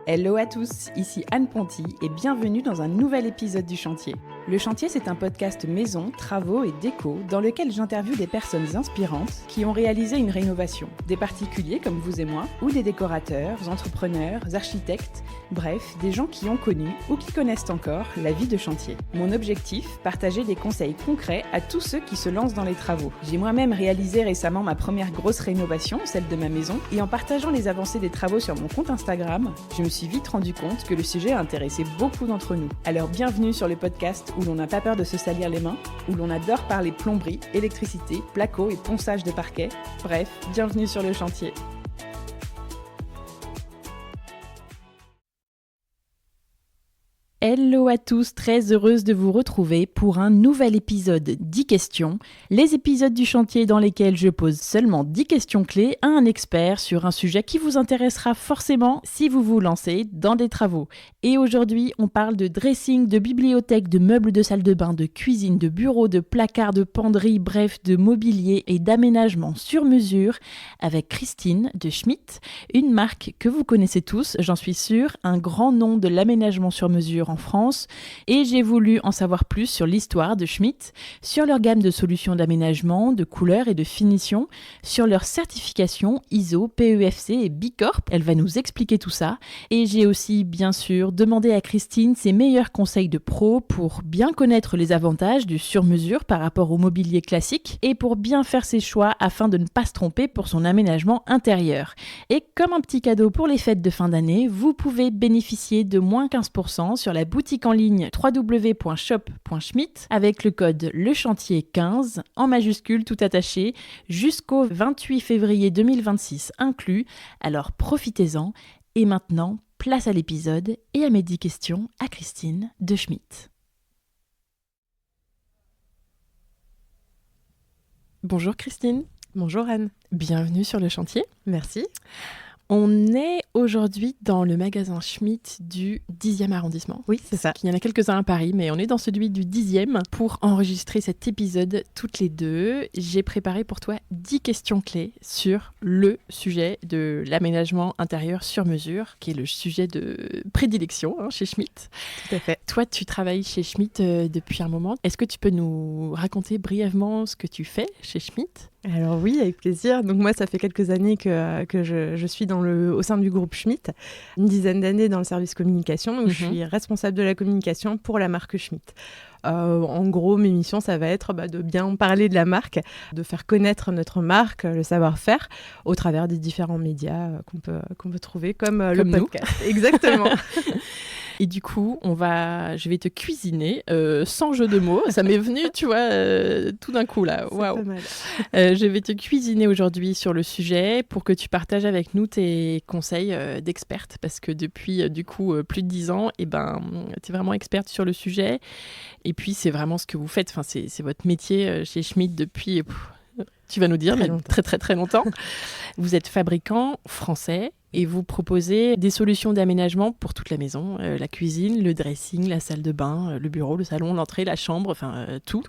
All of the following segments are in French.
Hello à tous, ici Anne Ponty et bienvenue dans un nouvel épisode du Chantier. Le Chantier, c'est un podcast maison, travaux et déco dans lequel j'interviewe des personnes inspirantes qui ont réalisé une rénovation. Des particuliers comme vous et moi, ou des décorateurs, entrepreneurs, architectes, bref, des gens qui ont connu ou qui connaissent encore la vie de chantier. Mon objectif, partager des conseils concrets à tous ceux qui se lancent dans les travaux. J'ai moi-même réalisé récemment ma première grosse rénovation, celle de ma maison, et en partageant les avancées des travaux sur mon compte Instagram, je me suis vite rendu compte que le sujet a intéressé beaucoup d'entre nous. Alors bienvenue sur le podcast où l'on n'a pas peur de se salir les mains, où l'on adore parler plomberie, électricité, placo et ponçage de parquet. Bref, bienvenue sur le chantier. Hello à tous, très heureuse de vous retrouver pour un nouvel épisode 10 questions, les épisodes du chantier dans lesquels je pose seulement 10 questions clés à un expert sur un sujet qui vous intéressera forcément si vous vous lancez dans des travaux. Et aujourd'hui, on parle de dressing, de bibliothèque, de meubles de salle de bain, de cuisine, de bureaux, de placards, de penderies, bref, de mobilier et d'aménagement sur mesure avec Christine de Schmitt, une marque que vous connaissez tous, j'en suis sûre, un grand nom de l'aménagement sur mesure en France, et j'ai voulu en savoir plus sur l'histoire de Schmitt, sur leur gamme de solutions d'aménagement, de couleurs et de finition, sur leur certification ISO, PEFC et Bicorp. Elle va nous expliquer tout ça, et j'ai aussi bien sûr demandé à Christine ses meilleurs conseils de pro pour bien connaître les avantages du sur-mesure par rapport au mobilier classique et pour bien faire ses choix afin de ne pas se tromper pour son aménagement intérieur. Et comme un petit cadeau pour les fêtes de fin d'année, vous pouvez bénéficier de moins 15% sur la boutique en ligne www.shop.schmitt avec le code LECHANTIER15 en majuscule tout attaché jusqu'au 28 février 2026 inclus. Alors profitez-en et maintenant place à l'épisode et à mes 10 questions à Christine de Schmitt. Bonjour Christine. Bonjour Anne. Bienvenue sur le chantier. Merci. On est aujourd'hui dans le magasin Schmitt du 10e arrondissement. Oui, c'est ça. Il y en a quelques-uns à Paris, mais on est dans celui du 10e pour enregistrer cet épisode toutes les deux. J'ai préparé pour toi 10 questions clés sur le sujet de l'aménagement intérieur sur mesure, qui est le sujet de prédilection chez Schmitt. Tout à fait. Toi, tu travailles chez Schmitt depuis un moment. Est-ce que tu peux nous raconter brièvement ce que tu fais chez Schmitt ? Alors oui, avec plaisir. Donc moi, ça fait quelques années que je suis au sein du groupe Schmitt, une dizaine d'années dans le service communication. Donc je suis responsable de la communication pour la marque Schmitt. En gros, mes missions, ça va être de bien parler de la marque, de faire connaître notre marque, le savoir-faire, au travers des différents médias qu'on peut trouver, comme le podcast. Exactement. Et du coup, je vais te cuisiner sans jeu de mots. Ça m'est venu, tu vois, tout d'un coup là. Waouh. Je vais te cuisiner aujourd'hui sur le sujet pour que tu partages avec nous tes conseils d'experte, parce que depuis du coup plus de 10 ans, tu es vraiment experte sur le sujet. Et puis c'est vraiment ce que vous faites. Enfin, c'est votre métier chez Schmitt depuis. Tu vas nous dire, mais très très très longtemps. Vous êtes fabricant français et vous proposez des solutions d'aménagement pour toute la maison, la cuisine, le dressing, la salle de bain, le bureau, le salon, l'entrée, la chambre, enfin tout,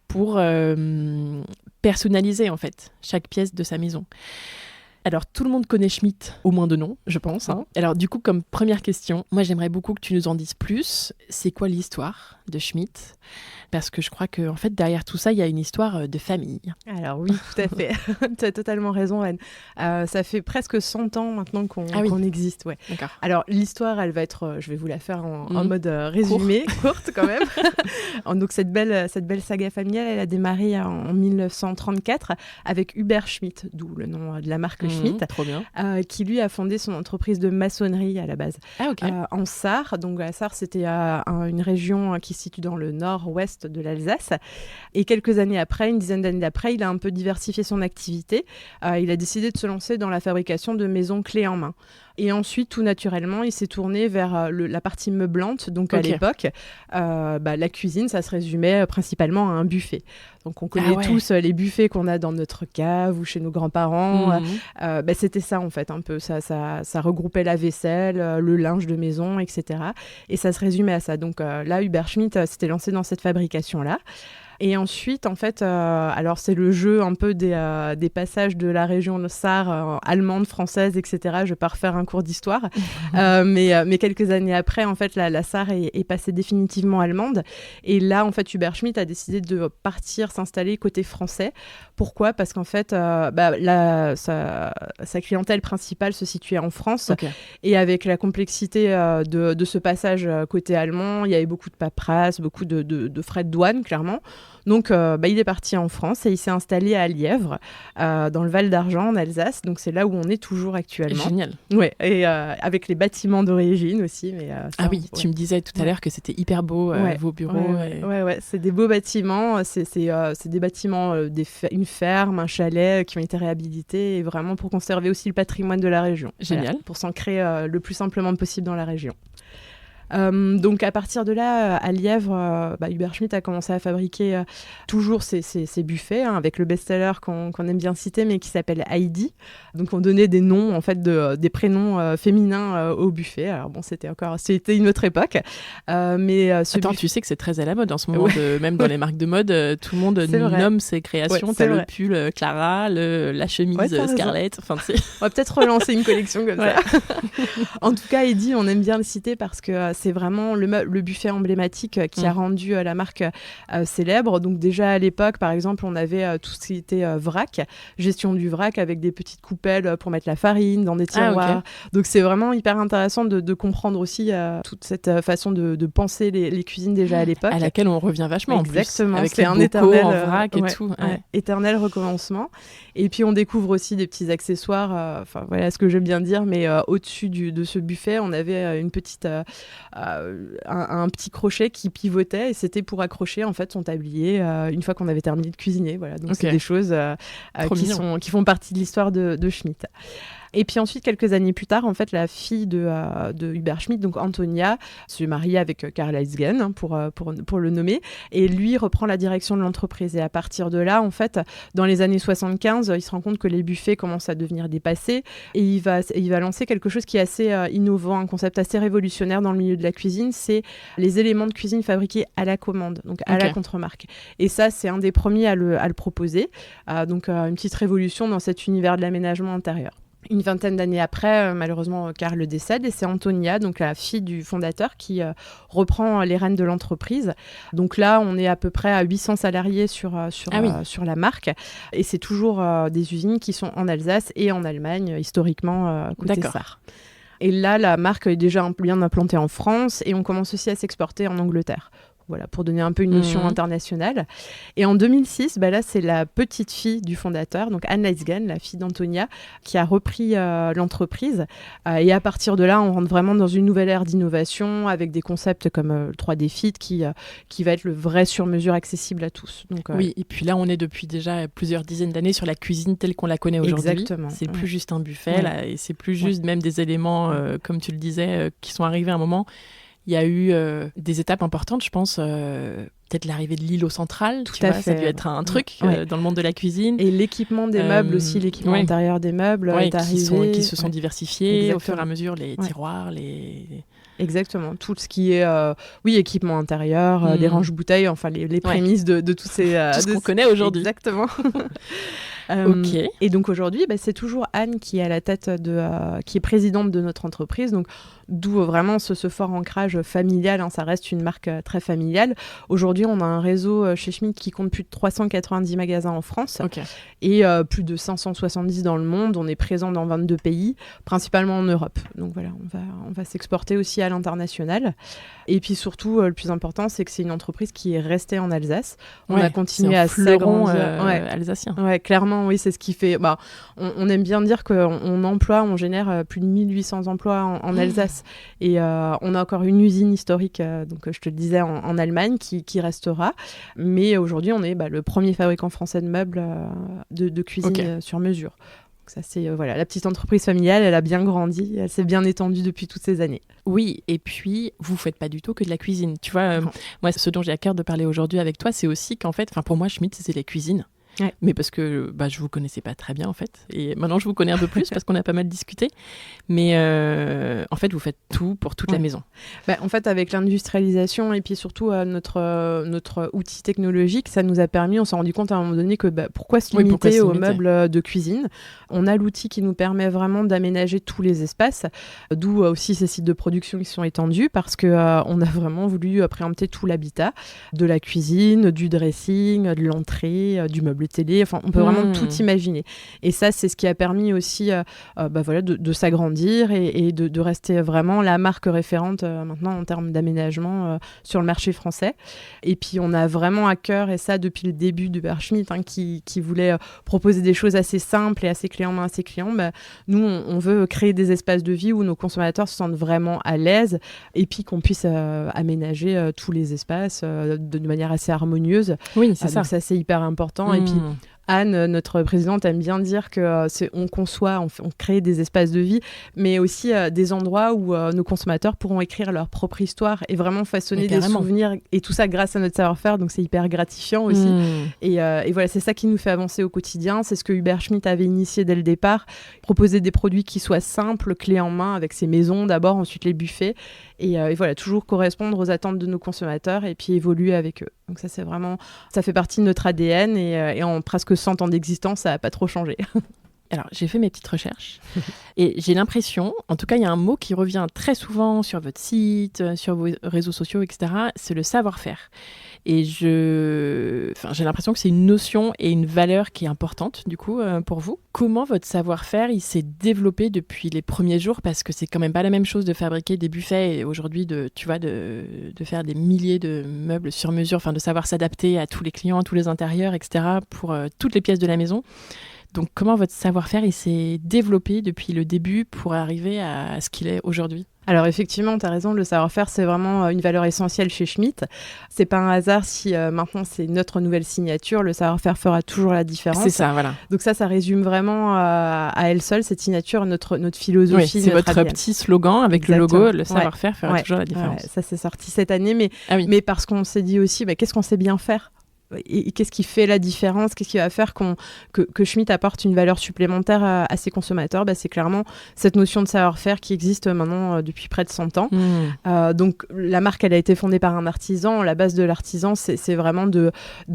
pour personnaliser en fait chaque pièce de sa maison. Alors, tout le monde connaît Schmitt, au moins de nom, je pense. Alors, du coup, comme première question, moi, j'aimerais beaucoup que tu nous en dises plus. C'est quoi l'histoire de Schmitt ? Parce que je crois que, en fait, derrière tout ça, il y a une histoire de famille. Alors oui, tout à fait. Tu as totalement raison, Anne. Ça fait presque 100 ans maintenant qu'on existe. Ouais. D'accord. Alors, l'histoire, elle va être... je vais vous la faire en mode résumé, courte quand même. Donc, cette belle saga familiale, elle a démarré en 1934 avec Hubert Schmitt, d'où le nom de la marque Schmitt, trop bien. Qui lui a fondé son entreprise de maçonnerie à la base. Ah, ok. En Sarre. Donc, la Sarre, c'était une région qui se situe dans le nord-ouest de l'Alsace. Et quelques années après, une dizaine d'années après, il a un peu diversifié son activité. Il a décidé de se lancer dans la fabrication de maisons clés en main. Et ensuite, tout naturellement, il s'est tourné vers la partie meublante. Donc, à l'époque, la cuisine, ça se résumait principalement à un buffet. Donc, on connaît tous les buffets qu'on a dans notre cave ou chez nos grands-parents. C'était ça, en fait, un peu. Ça regroupait la vaisselle, le linge de maison, etc. Et ça se résumait à ça. Donc, là, Hubert Schmidt s'était lancé dans cette fabrication-là. Et ensuite, en fait, alors c'est le jeu un peu des passages de la région de Sarre, allemande, française, etc. Je ne vais pas refaire un cours d'histoire. Mais quelques années après, en fait, la Sarre est passée définitivement allemande. Et là, en fait, Hubert Schmidt a décidé de partir s'installer côté français. Pourquoi ? Parce qu'en fait, sa clientèle principale se situait en France. Et avec la complexité de ce passage côté allemand, il y avait beaucoup de paperasse, beaucoup de frais de douane, clairement. Donc, il est parti en France et il s'est installé à Lièvre, dans le Val d'Argent, en Alsace. Donc, c'est là où on est toujours actuellement. Génial. Ouais, et avec les bâtiments d'origine aussi. Tu me disais tout à l'heure que c'était hyper beau, vos bureaux. Ouais, c'est des beaux bâtiments. C'est des bâtiments, une ferme, un chalet qui ont été réhabilités et vraiment pour conserver aussi le patrimoine de la région. Génial. Voilà, pour s'ancrer le plus simplement possible dans la région. Donc à partir de là, à Lièvre, Hubert Schmidt a commencé à fabriquer toujours ces buffets, avec le best-seller qu'on aime bien citer, mais qui s'appelle Heidi. Donc on donnait des noms, en fait, des prénoms féminins au buffet. Alors bon, c'était une autre époque. Tu sais que c'est très à la mode en ce moment, même dans les marques de mode, tout le monde nomme ses créations. T'as le pull Clara, la chemise Scarlett. On va peut-être relancer une collection comme ça. En tout cas, Heidi, on aime bien le citer parce que c'est vraiment le buffet emblématique qui a rendu la marque célèbre. Donc déjà à l'époque, par exemple, on avait tout ce qui était vrac, gestion du vrac avec des petites coupelles pour mettre la farine dans des tiroirs. Donc c'est vraiment hyper intéressant de comprendre aussi toute cette façon de penser les cuisines déjà à l'époque. À laquelle on revient vachement. Exactement, en plus, avec c'est les un bocaux éternel en vrac et tout. Éternel recommencement. Et puis on découvre aussi des petits accessoires, voilà ce que j'aime bien dire, mais au-dessus de ce buffet, on avait une petite... un petit crochet qui pivotait et c'était pour accrocher en fait son tablier une fois qu'on avait terminé de cuisiner. Voilà. Donc c'est des choses qui font partie de l'histoire de Schmidt. Et puis ensuite, quelques années plus tard, en fait, la fille de Hubert Schmidt, donc Antonia, se marie avec Karl Eisgen, pour le nommer, et lui reprend la direction de l'entreprise. Et à partir de là, en fait, dans les années 75, il se rend compte que les buffets commencent à devenir dépassés, et il va lancer quelque chose qui est assez innovant, un concept assez révolutionnaire dans le milieu de la cuisine, c'est les éléments de cuisine fabriqués à la commande, donc à la contre-marque. Et ça, c'est un des premiers à le proposer, donc une petite révolution dans cet univers de l'aménagement intérieur. Une vingtaine d'années après, malheureusement, Karl décède et c'est Antonia, donc la fille du fondateur, qui reprend les rênes de l'entreprise. Donc là, on est à peu près à 800 salariés sur la marque et c'est toujours des usines qui sont en Alsace et en Allemagne, historiquement, côté Sarre. Et là, la marque est déjà bien implantée en France et on commence aussi à s'exporter en Angleterre. Voilà, pour donner un peu une notion internationale. Et en 2006, là, c'est la petite fille du fondateur, donc Anne Eisgen, la fille d'Antonia, qui a repris l'entreprise. Et à partir de là, on rentre vraiment dans une nouvelle ère d'innovation avec des concepts comme le 3D Fit qui va être le vrai sur-mesure accessible à tous. Donc, oui, et puis là, on est depuis déjà plusieurs dizaines d'années sur la cuisine telle qu'on la connaît aujourd'hui. Exactement. C'est plus juste un buffet, là, et c'est plus juste même des éléments, comme tu le disais, qui sont arrivés à un moment. Il y a eu des étapes importantes, je pense, peut-être l'arrivée de l'îlot central, tout à fait. Ça a dû être un truc dans le monde de la cuisine. Et l'équipement des meubles aussi, l'équipement intérieur des meubles est arrivé. Qui se sont diversifiés au fur et à mesure, les tiroirs, Exactement, tout ce qui est équipement intérieur, des range-bouteilles, enfin les prémices de tous ces... tout ce qu'on connaît aujourd'hui. Exactement. Et donc aujourd'hui, c'est toujours Anne qui est à la tête qui est présidente de notre entreprise, donc d'où vraiment ce fort ancrage familial, ça reste une marque très familiale. Aujourd'hui, on a un réseau chez Schmidt qui compte plus de 390 magasins en France et plus de 570 dans le monde. On est présent dans 22 pays, principalement en Europe. Donc voilà, on va s'exporter aussi à l'international. Et puis surtout, le plus important, c'est que c'est une entreprise qui est restée en Alsace. On a continué à s'agrandir. Alsacien. Ouais, clairement, oui, c'est ce qui fait... on aime bien dire on génère plus de 1800 emplois en Alsace. Et on a encore une usine historique, donc je te le disais, en Allemagne, qui restera. Mais aujourd'hui, on est le premier fabricant français de meubles de cuisine sur mesure. Ça, c'est voilà, la petite entreprise familiale, elle a bien grandi, elle s'est bien étendue depuis toutes ces années. Oui, et puis vous faites pas du tout que de la cuisine. Tu vois, moi, ce dont j'ai à cœur de parler aujourd'hui avec toi, c'est aussi qu'en fait, pour moi, Schmitt, c'est la cuisine. Ouais. Mais parce que je vous connaissais pas très bien en fait, et maintenant je vous connais un peu plus parce qu'on a pas mal discuté. Mais en fait, vous faites tout pour toute la maison. En fait, avec l'industrialisation et puis surtout notre outil technologique, ça nous a permis, on s'est rendu compte à un moment donné que pourquoi se limiter aux meubles de cuisine. On a l'outil qui nous permet vraiment d'aménager tous les espaces, d'où aussi ces sites de production qui sont étendus parce que on a vraiment voulu préempter tout l'habitat, de la cuisine, du dressing, de l'entrée, du meuble télé, enfin on peut vraiment tout imaginer. Et ça, c'est ce qui a permis aussi de s'agrandir et de rester vraiment la marque référente maintenant en termes d'aménagement sur le marché français. Et puis on a vraiment à cœur, et ça depuis le début d'Hubert Schmitt, qui voulait proposer des choses assez simples et assez clés en main à ses clients, nous on veut créer des espaces de vie où nos consommateurs se sentent vraiment à l'aise et puis qu'on puisse aménager tous les espaces de manière assez harmonieuse. Oui, c'est ça. Donc ça, c'est hyper important. Et puis Anne, notre présidente, aime bien dire qu'on conçoit, on crée des espaces de vie, mais aussi des endroits où nos consommateurs pourront écrire leur propre histoire et vraiment façonner des souvenirs, et tout ça grâce à notre savoir-faire, donc c'est hyper gratifiant aussi. Et voilà, c'est ça qui nous fait avancer au quotidien, c'est ce que Hubert Schmitt avait initié dès le départ, proposer des produits qui soient simples, clés en main, avec ses maisons d'abord, ensuite les buffets, et voilà, toujours correspondre aux attentes de nos consommateurs et puis évoluer avec eux. Donc ça, c'est vraiment, ça fait partie de notre ADN et en presque 100 ans d'existence, ça n'a pas trop changé. Alors, j'ai fait mes petites recherches et j'ai l'impression, en tout cas, il y a un mot qui revient très souvent sur votre site, sur vos réseaux sociaux, etc. C'est le savoir-faire. Et j'ai l'impression que c'est une notion et une valeur qui est importante, du coup, pour vous. Comment votre savoir-faire, il s'est développé depuis les premiers jours? Parce que c'est quand même pas la même chose de fabriquer des buffets et aujourd'hui, de faire des milliers de meubles sur mesure, de savoir s'adapter à tous les clients, à tous les intérieurs, etc. pour toutes les pièces de la maison. Donc, comment votre savoir-faire il s'est développé depuis le début pour arriver à ce qu'il est aujourd'hui? Alors effectivement, tu as raison, le savoir-faire, c'est vraiment une valeur essentielle chez Schmitt. C'est pas un hasard si maintenant c'est notre nouvelle signature, le savoir-faire fera toujours la différence. C'est ça, voilà. Donc ça résume vraiment à elle seule, cette signature, notre philosophie. Oui, c'est votre petit slogan avec Exactement. Le logo, le savoir-faire fera toujours la différence. Ça c'est sorti cette année, mais parce qu'on s'est dit aussi, qu'est-ce qu'on sait bien faire ? Et qu'est-ce qui fait la différence? Qu'est-ce qui va faire que Schmitt apporte une valeur supplémentaire à ses consommateurs? C'est clairement cette notion de savoir-faire qui existe maintenant depuis près de 100 ans. Donc la marque, elle a été fondée par un artisan. La base de l'artisan, c'est vraiment de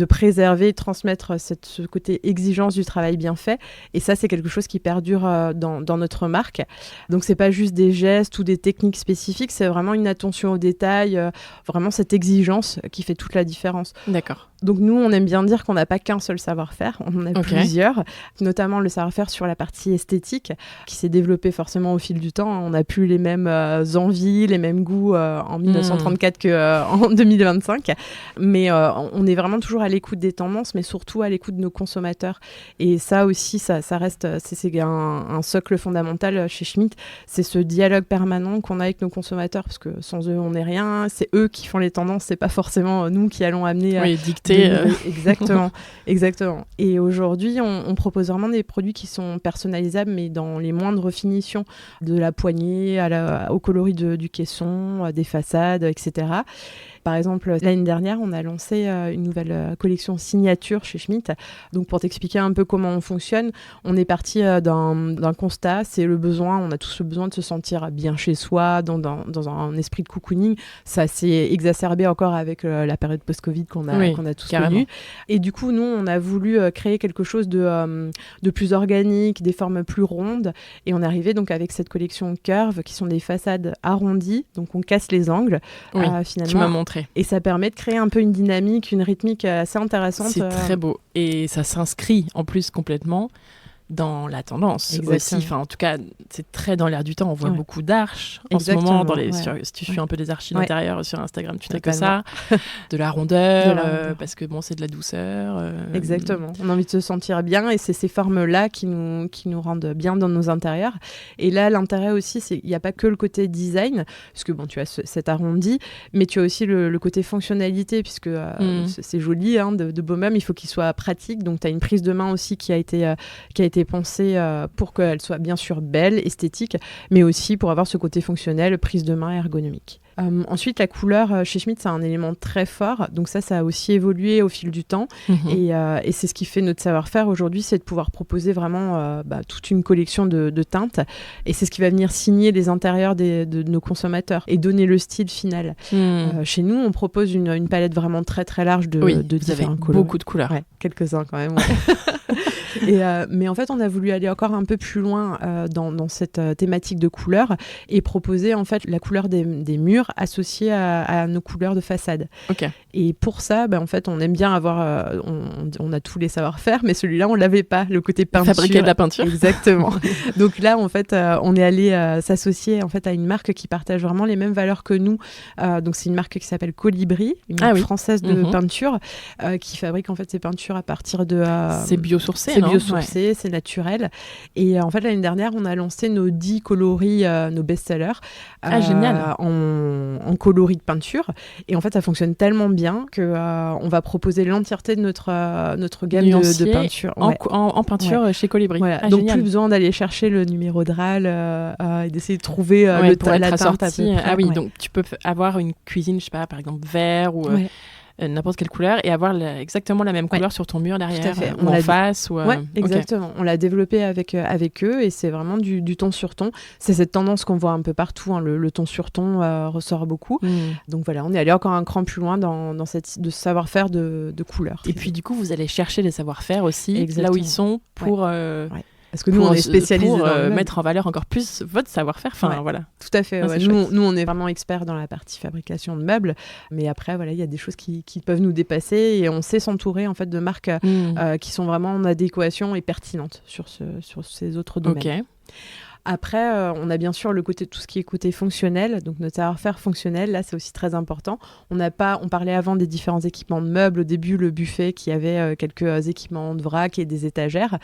préserver, de transmettre ce côté exigence du travail bien fait. Et ça, c'est quelque chose qui perdure dans notre marque. Donc c'est pas juste des gestes ou des techniques spécifiques, c'est vraiment une attention aux détails, vraiment cette exigence qui fait toute la différence. D'accord. Donc nous, on aime bien dire qu'on n'a pas qu'un seul savoir-faire, on en a plusieurs, notamment le savoir-faire sur la partie esthétique, qui s'est développé forcément au fil du temps. On n'a plus les mêmes envies, les mêmes goûts en 1934 qu'en 2025, mais on est vraiment toujours à l'écoute des tendances, mais surtout à l'écoute de nos consommateurs. Et ça aussi, ça reste, c'est un socle fondamental chez Schmitt, c'est ce dialogue permanent qu'on a avec nos consommateurs, parce que sans eux, on n'est rien, c'est eux qui font les tendances, c'est pas forcément nous qui allons amener... dicter. Exactement. Et aujourd'hui, on propose vraiment des produits qui sont personnalisables, mais dans les moindres finitions, de la poignée au coloris du caisson, des façades, etc. Par exemple, l'année dernière, on a lancé une nouvelle collection signature chez Schmitt. Donc, pour t'expliquer un peu comment on fonctionne, on est parti d'un constat, c'est le besoin, on a tous le besoin de se sentir bien chez soi, dans un esprit de cocooning. Ça s'est exacerbé encore avec la période post-Covid qu'on a tous connue. Et du coup, nous, on a voulu créer quelque chose de plus organique, des formes plus rondes. Et on est arrivé donc avec cette collection Curve, qui sont des façades arrondies. Donc, on casse les angles, finalement. Tu m'as montré. Et ça permet de créer un peu une dynamique, une rythmique assez intéressante. C'est très beau. Et ça s'inscrit en plus complètement dans la tendance aussi. En tout cas, c'est très dans l'air du temps. On voit beaucoup d'arches en ce moment. Si tu suis un peu des archives d'intérieur sur Instagram, tu n'as que ça. De la rondeur, parce que c'est de la douceur. Exactement. On a envie de se sentir bien et c'est ces formes-là qui nous rendent bien dans nos intérieurs. Et là, l'intérêt aussi, c'est qu'il n'y a pas que le côté design, parce que tu as cet arrondi, mais tu as aussi le côté fonctionnalité, puisque c'est joli, de beaux meubles, il faut qu'ils soient pratiques. Donc, tu as une prise de main aussi qui a été été pensée pour qu'elle soit bien sûr belle, esthétique, mais aussi pour avoir ce côté fonctionnel, prise de main, ergonomique. Ensuite, la couleur chez Schmitt, c'est un élément très fort. Donc ça a aussi évolué au fil du temps. Et c'est ce qui fait notre savoir-faire aujourd'hui, c'est de pouvoir proposer vraiment toute une collection de teintes. Et c'est ce qui va venir signer les intérieurs de nos consommateurs et donner le style final. Chez nous, on propose une palette vraiment très très large de différents couleurs. Beaucoup de couleurs. Ouais, quelques-uns quand même. Ouais. Mais en fait, on a voulu aller encore un peu plus loin dans cette thématique de couleurs et proposer en fait la couleur des murs associée à nos couleurs de façade. Okay. Et pour ça, en fait, on aime bien avoir... on a tous les savoir-faire, mais celui-là, on ne l'avait pas, le côté peinture. Fabriquer de la peinture. Exactement. Donc là, en fait, on est allé s'associer en fait, à une marque qui partage vraiment les mêmes valeurs que nous. Donc c'est une marque qui s'appelle Colibri, une marque française de peinture, qui fabrique en fait ses peintures à partir de... c'est biosourcé, c'est biosourcé, c'est naturel. Et en fait, l'année dernière, on a lancé nos 10 coloris, nos best-sellers. Génial. En coloris de peinture. Et en fait, ça fonctionne tellement bien qu'on va proposer l'entièreté de notre gamme de peinture. En peinture chez Colibri. Voilà. Donc, plus besoin d'aller chercher le numéro de RAL et d'essayer de trouver la teinte à peu près. Ah oui, donc tu peux avoir une cuisine, je sais pas, par exemple vert ou... n'importe quelle couleur et avoir exactement la même couleur sur ton mur derrière. Tout à fait. Ou en face. Exactement. Okay. On l'a développé avec eux et c'est vraiment du ton sur ton. C'est cette tendance qu'on voit un peu partout. Le ton sur ton ressort beaucoup. Donc voilà, on est allé encore un cran plus loin dans de savoir-faire de couleurs. Et puis du coup, vous allez chercher les savoir-faire aussi là où ils sont pour... Parce que nous, on est spécialisés pour mettre en valeur encore plus votre savoir-faire. Voilà. Tout à fait. Nous, on est vraiment experts dans la partie fabrication de meubles. Mais après, il y a des choses qui peuvent nous dépasser et on sait s'entourer en fait, de marques qui sont vraiment en adéquation et pertinentes sur ces autres domaines. Okay. Après, on a bien sûr tout ce qui est côté fonctionnel, donc notre savoir-faire fonctionnel, là c'est aussi très important. On parlait avant des différents équipements de meubles, au début le buffet qui avait quelques équipements de vrac et des étagères.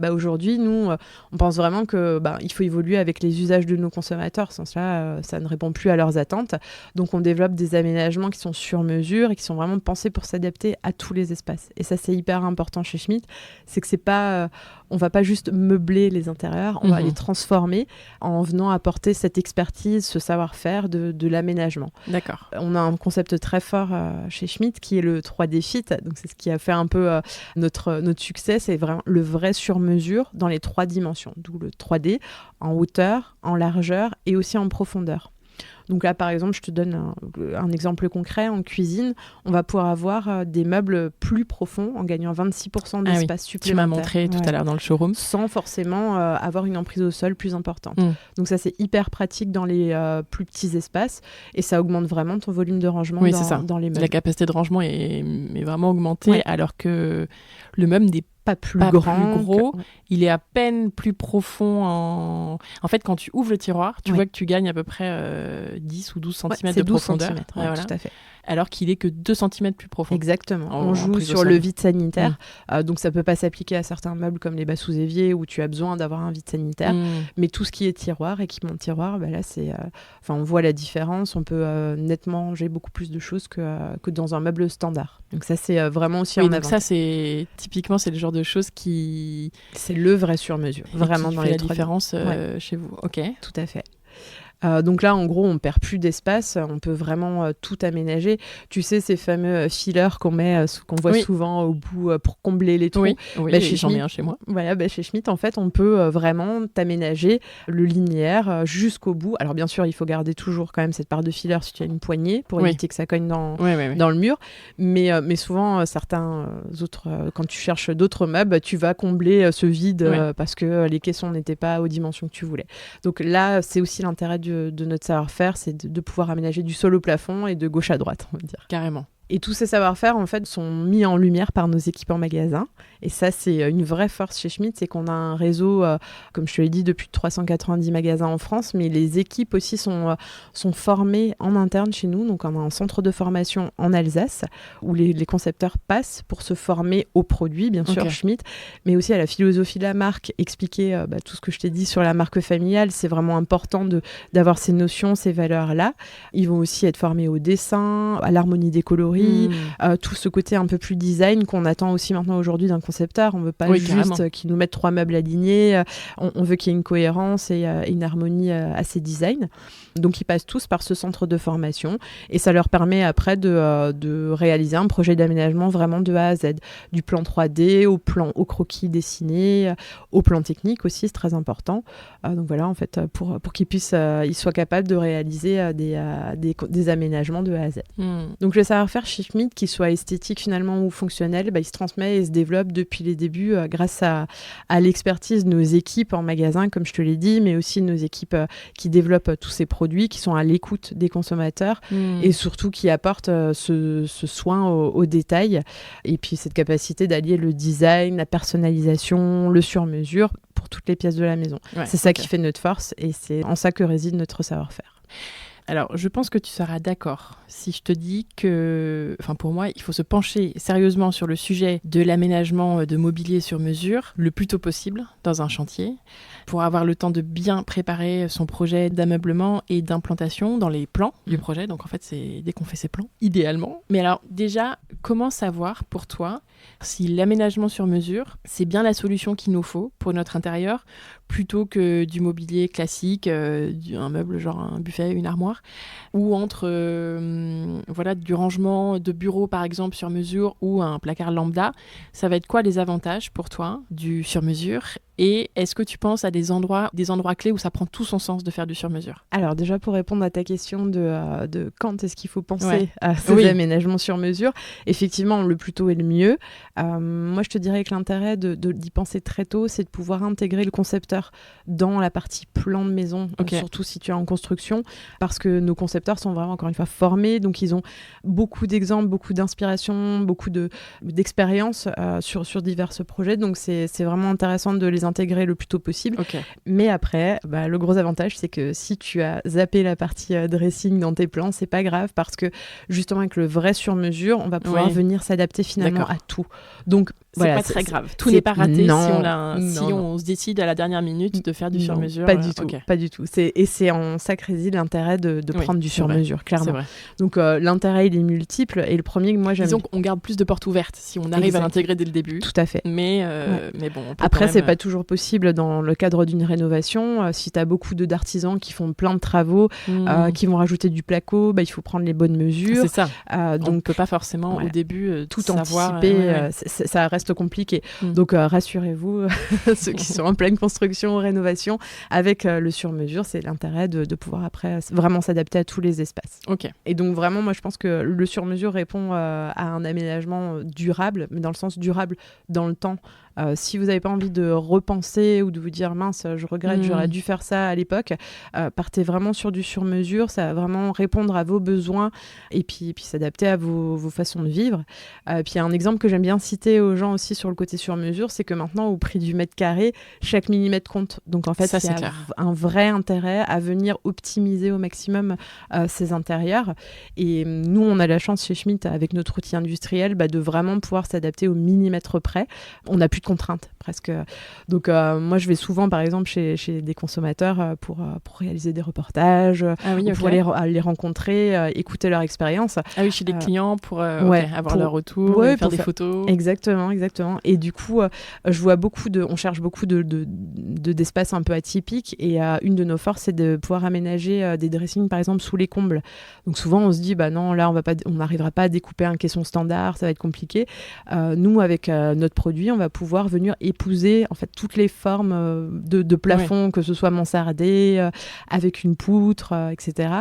Aujourd'hui, nous, on pense vraiment qu'il faut évoluer avec les usages de nos consommateurs, sans cela, ça ne répond plus à leurs attentes. Donc on développe des aménagements qui sont sur mesure et qui sont vraiment pensés pour s'adapter à tous les espaces. Et ça c'est hyper important chez Schmitt, c'est que c'est pas... on va pas juste meubler les intérieurs, on va les transformer en venant apporter cette expertise, ce savoir-faire de l'aménagement. D'accord. On a un concept très fort chez Schmitt qui est le 3D Fit. Donc c'est ce qui a fait un peu notre succès, c'est vraiment le vrai sur-mesure dans les 3 dimensions. D'où le 3D en hauteur, en largeur et aussi en profondeur. Donc là, par exemple, je te donne un exemple concret. En cuisine, on va pouvoir avoir des meubles plus profonds en gagnant 26% d'espace supplémentaire. Tu m'as montré tout à l'heure dans le showroom. Sans forcément avoir une emprise au sol plus importante. Donc ça, c'est hyper pratique dans les plus petits espaces et ça augmente vraiment ton volume de rangement dans les meubles. La capacité de rangement est vraiment augmentée alors que le meuble n'est pas plus gros, il est à peine plus profond. En fait, quand tu ouvres le tiroir, tu vois que tu gagnes à peu près 10 ou 12 cm de profondeur. Tout à fait. Alors qu'il est que 2 cm plus profond. Exactement. On joue sur le vide sanitaire. Donc ça peut pas s'appliquer à certains meubles comme les bas sous évier où tu as besoin d'avoir un vide sanitaire. Mais tout ce qui est tiroir, équipement de tiroir, là c'est... on voit la différence. On peut nettement ranger beaucoup plus de choses que dans un meuble standard. Donc ça c'est vraiment aussi en avant. Donc ça c'est typiquement c'est le genre de choses qui... C'est le vrai sur-mesure. Vraiment qui dans fait les la différence chez vous. Ok. Tout à fait. Donc là, en gros, on perd plus d'espace, on peut vraiment tout aménager. Tu sais, ces fameux fillers qu'on voit souvent au bout pour combler les trous. Oui, j'en ai un chez moi. Voilà, chez Schmitt, en fait, on peut vraiment t'aménager le linéaire jusqu'au bout. Alors bien sûr, il faut garder toujours quand même cette part de filler si tu as une poignée pour éviter que ça cogne dans le mur. Mais souvent, certains autres, quand tu cherches d'autres meubles, tu vas combler ce vide parce que les caissons n'étaient pas aux dimensions que tu voulais. Donc là, c'est aussi l'intérêt de notre savoir-faire, c'est de pouvoir aménager du sol au plafond et de gauche à droite, on va dire. Carrément. Et tous ces savoir-faire, en fait, sont mis en lumière par nos équipes en magasin. Et ça, c'est une vraie force chez Schmitt, c'est qu'on a un réseau, comme je te l'ai dit, de plus de 390 magasins en France, mais les équipes aussi sont formées en interne chez nous. Donc, on a un centre de formation en Alsace où les concepteurs passent pour se former aux produits, bien sûr, Schmitt, mais aussi à la philosophie de la marque, expliquer tout ce que je t'ai dit sur la marque familiale. C'est vraiment important d'avoir ces notions, ces valeurs-là. Ils vont aussi être formés au dessin, à l'harmonie des coloris, ingénierie, tout ce côté un peu plus design qu'on attend aussi maintenant aujourd'hui d'un concepteur. On veut pas juste qu'il nous mette 3 meubles alignés, on veut qu'il y ait une cohérence et une harmonie à ces designs. Donc ils passent tous par ce centre de formation et ça leur permet après de réaliser un projet d'aménagement vraiment de A à Z, du plan 3D au croquis dessiné, au plan technique aussi, c'est très important. Donc voilà, en fait, pour qu'ils ils soient capables de réaliser des aménagements de A à Z. Donc le savoir-faire chez Schmitt, qu'il soit esthétique finalement ou fonctionnel, il se transmet et se développe depuis les débuts grâce à l'expertise de nos équipes en magasin, comme je te l'ai dit, mais aussi de nos équipes qui développent tous ces produits, qui sont à l'écoute des consommateurs et surtout qui apportent ce soin au détail et puis cette capacité d'allier le design, la personnalisation, le sur-mesure pour toutes les pièces de la maison. C'est ça qui fait notre force et c'est en ça que réside notre savoir-faire. Alors, je pense que tu seras d'accord si je te dis que, pour moi, il faut se pencher sérieusement sur le sujet de l'aménagement de mobilier sur mesure le plus tôt possible dans un chantier pour avoir le temps de bien préparer son projet d'ameublement et d'implantation dans les plans du projet. Donc, en fait, c'est dès qu'on fait ses plans, idéalement. Mais alors, déjà, comment savoir pour toi si l'aménagement sur mesure, c'est bien la solution qu'il nous faut pour notre intérieur plutôt que du mobilier classique, un meuble genre un buffet, une armoire, ou entre du rangement de bureau par exemple sur mesure ou un placard lambda. Ça va être quoi les avantages pour toi du sur mesure? Et est-ce que tu penses à des endroits clés où ça prend tout son sens de faire du sur-mesure? Alors déjà, pour répondre à ta question de quand est-ce qu'il faut penser à ces aménagements sur mesure, effectivement, le plus tôt est le mieux. Moi, je te dirais que l'intérêt d'y penser très tôt, c'est de pouvoir intégrer le concepteur dans la partie plan de maison, surtout si tu es en construction, parce que nos concepteurs sont vraiment, encore une fois, formés, donc ils ont beaucoup d'exemples, beaucoup d'inspiration, beaucoup d'expérience sur divers projets, donc c'est vraiment intéressant de les intégrer le plus tôt possible. Mais après, le gros avantage, c'est que si tu as zappé la partie dressing dans tes plans, c'est pas grave parce que justement avec le vrai sur-mesure, on va pouvoir venir s'adapter finalement à tout. Donc c'est pas très grave. Tout n'est pas raté si on se décide à la dernière minute de faire du sur-mesure. Pas du tout. Pas du tout. C'est en ça que réside l'intérêt de prendre du sur-mesure, clairement. C'est vrai. Donc l'intérêt, il est multiple. Et le premier que moi j'aime... Disons qu'on garde plus de portes ouvertes si on arrive à l'intégrer dès le début. Tout à fait. Mais bon, on peut après, même... c'est pas toujours possible dans le cadre d'une rénovation. Si tu as beaucoup d'artisans qui font plein de travaux, qui vont rajouter du placo, il faut prendre les bonnes mesures. C'est ça. Donc, on ne peut pas forcément au début tout anticiper. Ça reste compliqué. Donc rassurez-vous, ceux qui sont en pleine construction ou rénovation, avec le sur-mesure, c'est l'intérêt de pouvoir après vraiment s'adapter à tous les espaces. Et donc vraiment, moi je pense que le sur-mesure répond à un aménagement durable, mais dans le sens durable dans le temps. Si vous n'avez pas envie de repenser ou de vous dire mince, je regrette, j'aurais dû faire ça à l'époque, partez vraiment sur du sur-mesure, ça va vraiment répondre à vos besoins et puis s'adapter à vos façons de vivre. Puis il y a un exemple que j'aime bien citer aux gens aussi sur le côté sur-mesure, c'est que maintenant au prix du mètre carré, chaque millimètre compte. Donc en fait, il y a un vrai intérêt à venir optimiser au maximum ces intérieurs. Et nous, on a la chance chez Schmitt, avec notre outil industriel, de vraiment pouvoir s'adapter au millimètre près. On n'a plus de contraintes presque. Donc moi je vais souvent par exemple chez des consommateurs pour réaliser des reportages, pour les rencontrer, écouter leur expérience. Ah oui, chez des clients pour avoir leur retour, faire des photos. Exactement. Et du coup, on cherche beaucoup d'espaces un peu atypiques et une de nos forces c'est de pouvoir aménager des dressings par exemple sous les combles. Donc souvent on se dit non, là on n'arrivera pas à découper un caisson standard, ça va être compliqué. Nous avec notre produit, on va pouvoir venir épouser en fait toutes les formes de plafond, que ce soit mansardé, avec une poutre, etc.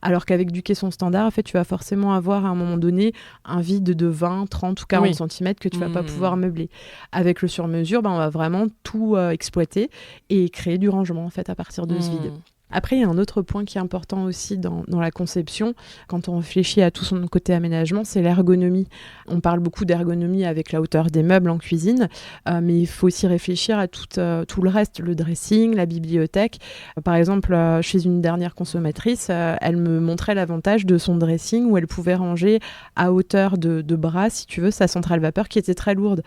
Alors qu'avec du caisson standard, en fait, tu vas forcément avoir à un moment donné un vide de 20, 30 ou 40 cm que tu vas pas pouvoir meubler. Avec le sur-mesure, on va vraiment tout exploiter et créer du rangement en fait à partir de ce vide. Après, il y a un autre point qui est important aussi dans la conception, quand on réfléchit à tout son côté aménagement, c'est l'ergonomie. On parle beaucoup d'ergonomie avec la hauteur des meubles en cuisine, mais il faut aussi réfléchir à tout le reste, le dressing, la bibliothèque. Par exemple, chez une dernière consommatrice, elle me montrait l'avantage de son dressing où elle pouvait ranger à hauteur de bras, si tu veux, sa centrale vapeur qui était très lourde.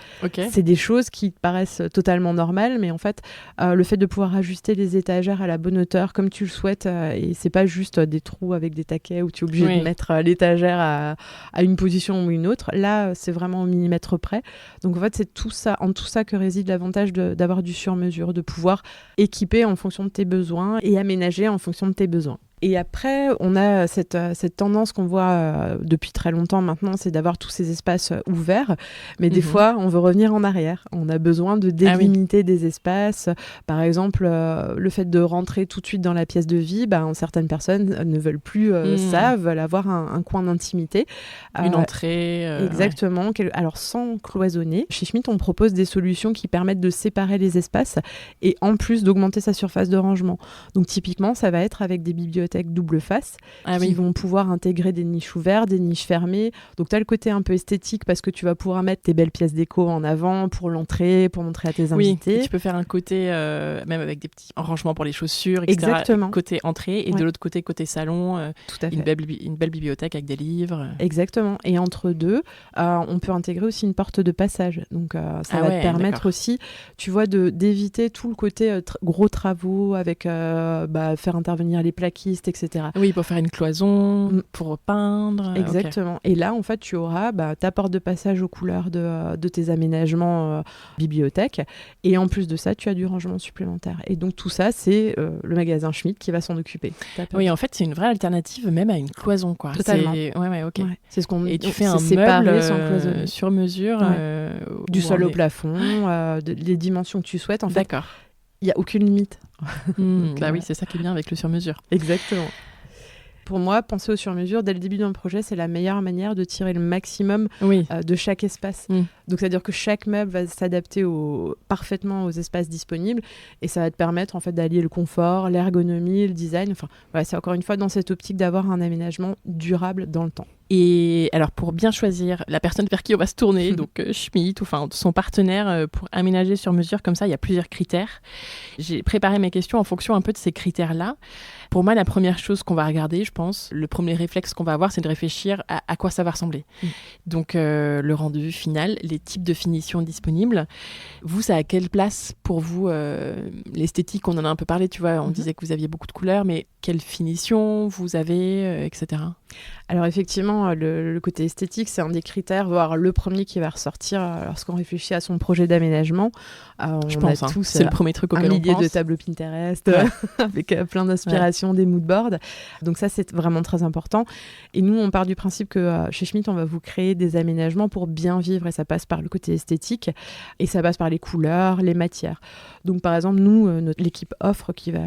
C'est des choses qui paraissent totalement normales, mais en fait, le fait de pouvoir ajuster les étagères à la bonne hauteur, comme comme tu le souhaites. Et c'est pas juste des trous avec des taquets où tu es obligé de mettre l'étagère à une position ou une autre. Là, c'est vraiment au millimètre près. Donc en fait, c'est tout ça que réside l'avantage d'avoir du sur-mesure, de pouvoir équiper en fonction de tes besoins et aménager en fonction de tes besoins. Et après, on a cette tendance qu'on voit depuis très longtemps maintenant, c'est d'avoir tous ces espaces ouverts. Mais des fois, on veut revenir en arrière. On a besoin de délimiter des espaces. Par exemple, le fait de rentrer tout de suite dans la pièce de vie, certaines personnes ne veulent plus ça, veulent avoir un coin d'intimité. Une entrée. Exactement. Alors, sans cloisonner. Chez Schmitt, on propose des solutions qui permettent de séparer les espaces et en plus d'augmenter sa surface de rangement. Donc, typiquement, ça va être avec des bibliothèques double face qui vont pouvoir intégrer des niches ouvertes, des niches fermées. Donc tu as le côté un peu esthétique parce que tu vas pouvoir mettre tes belles pièces déco en avant pour l'entrée, pour montrer à tes invités. Oui, tu peux faire un côté même avec des petits rangements pour les chaussures, etc. Exactement. Côté entrée et de l'autre côté salon, tout à fait. Une belle bibliothèque avec des livres. Exactement. Et entre deux, on peut intégrer aussi une porte de passage. Donc ça va te permettre aussi, tu vois, d'éviter tout le côté gros travaux avec faire intervenir les plaquistes, etc. Oui, pour faire une cloison, pour peindre. Exactement. Okay. Et là, en fait, tu auras ta porte de passage aux couleurs de tes aménagements bibliothèque. Et en plus de ça, tu as du rangement supplémentaire. Et donc, tout ça, c'est le magasin Schmitt qui va s'en occuper. Oui, en fait, c'est une vraie alternative même à une cloison, quoi. Totalement. Ok. Ouais. C'est ce qu'on... Et tu fais un meuble sur mesure. Du sol au plafond, les dimensions que tu souhaites. En fait, d'accord. Il n'y a aucune limite. Oui, c'est ça qui est bien avec le sur-mesure. Exactement. Pour moi, penser au sur-mesure dès le début d'un projet, c'est la meilleure manière de tirer le maximum de chaque espace. Donc, c'est-à-dire que chaque meuble va s'adapter parfaitement aux espaces disponibles et ça va te permettre en fait d'allier le confort, l'ergonomie, le design. Enfin, voilà, c'est encore une fois dans cette optique d'avoir un aménagement durable dans le temps. Et alors, pour bien choisir la personne vers qui on va se tourner, donc Schmitt, enfin son partenaire pour aménager sur mesure comme ça, il y a plusieurs critères. J'ai préparé mes questions en fonction un peu de ces critères-là. Pour moi, la première chose qu'on va regarder, je pense, le premier réflexe qu'on va avoir, c'est de réfléchir à quoi ça va ressembler. Donc, le rendu final, les types de finitions disponibles. Vous, ça a quelle place pour vous l'esthétique, on en a un peu parlé, tu vois, on disait que vous aviez beaucoup de couleurs, mais quelle finition vous avez, etc. Alors effectivement, le côté esthétique, c'est un des critères, voire le premier qui va ressortir lorsqu'on réfléchit à son projet d'aménagement. Je pense, tous, c'est le premier truc auquel on pense. Un millier de tableaux Pinterest avec plein d'inspirations, des moodboards. Donc ça, c'est vraiment très important. Et nous, on part du principe que chez Schmitt, on va vous créer des aménagements pour bien vivre et ça passe par le côté esthétique et ça passe par les couleurs, les matières. Donc par exemple, nous, l'équipe offre qui va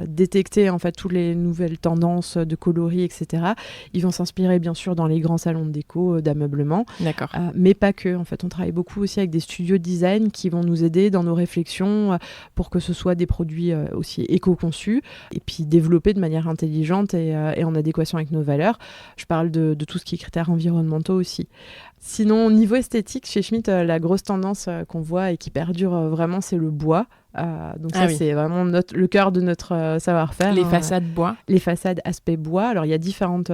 détecter en fait toutes les nouvelles tendances de coloris, etc. Ils vont s'inspirer bien sûr dans les grands salons de déco, d'ameublement. D'accord. Mais pas que. En fait, on travaille beaucoup aussi avec des studios de design qui vont nous aider dans nos réflexions pour que ce soit des produits aussi éco-conçus et puis développés de manière intelligente et en adéquation avec nos valeurs. Je parle de tout ce qui est critères environnementaux aussi. Sinon, au niveau esthétique, chez Schmitt, la grosse tendance qu'on voit et qui perdure vraiment, c'est le bois. Donc c'est vraiment le cœur de notre savoir-faire. Les façades bois. Les façades aspect bois. Alors, il y a différentes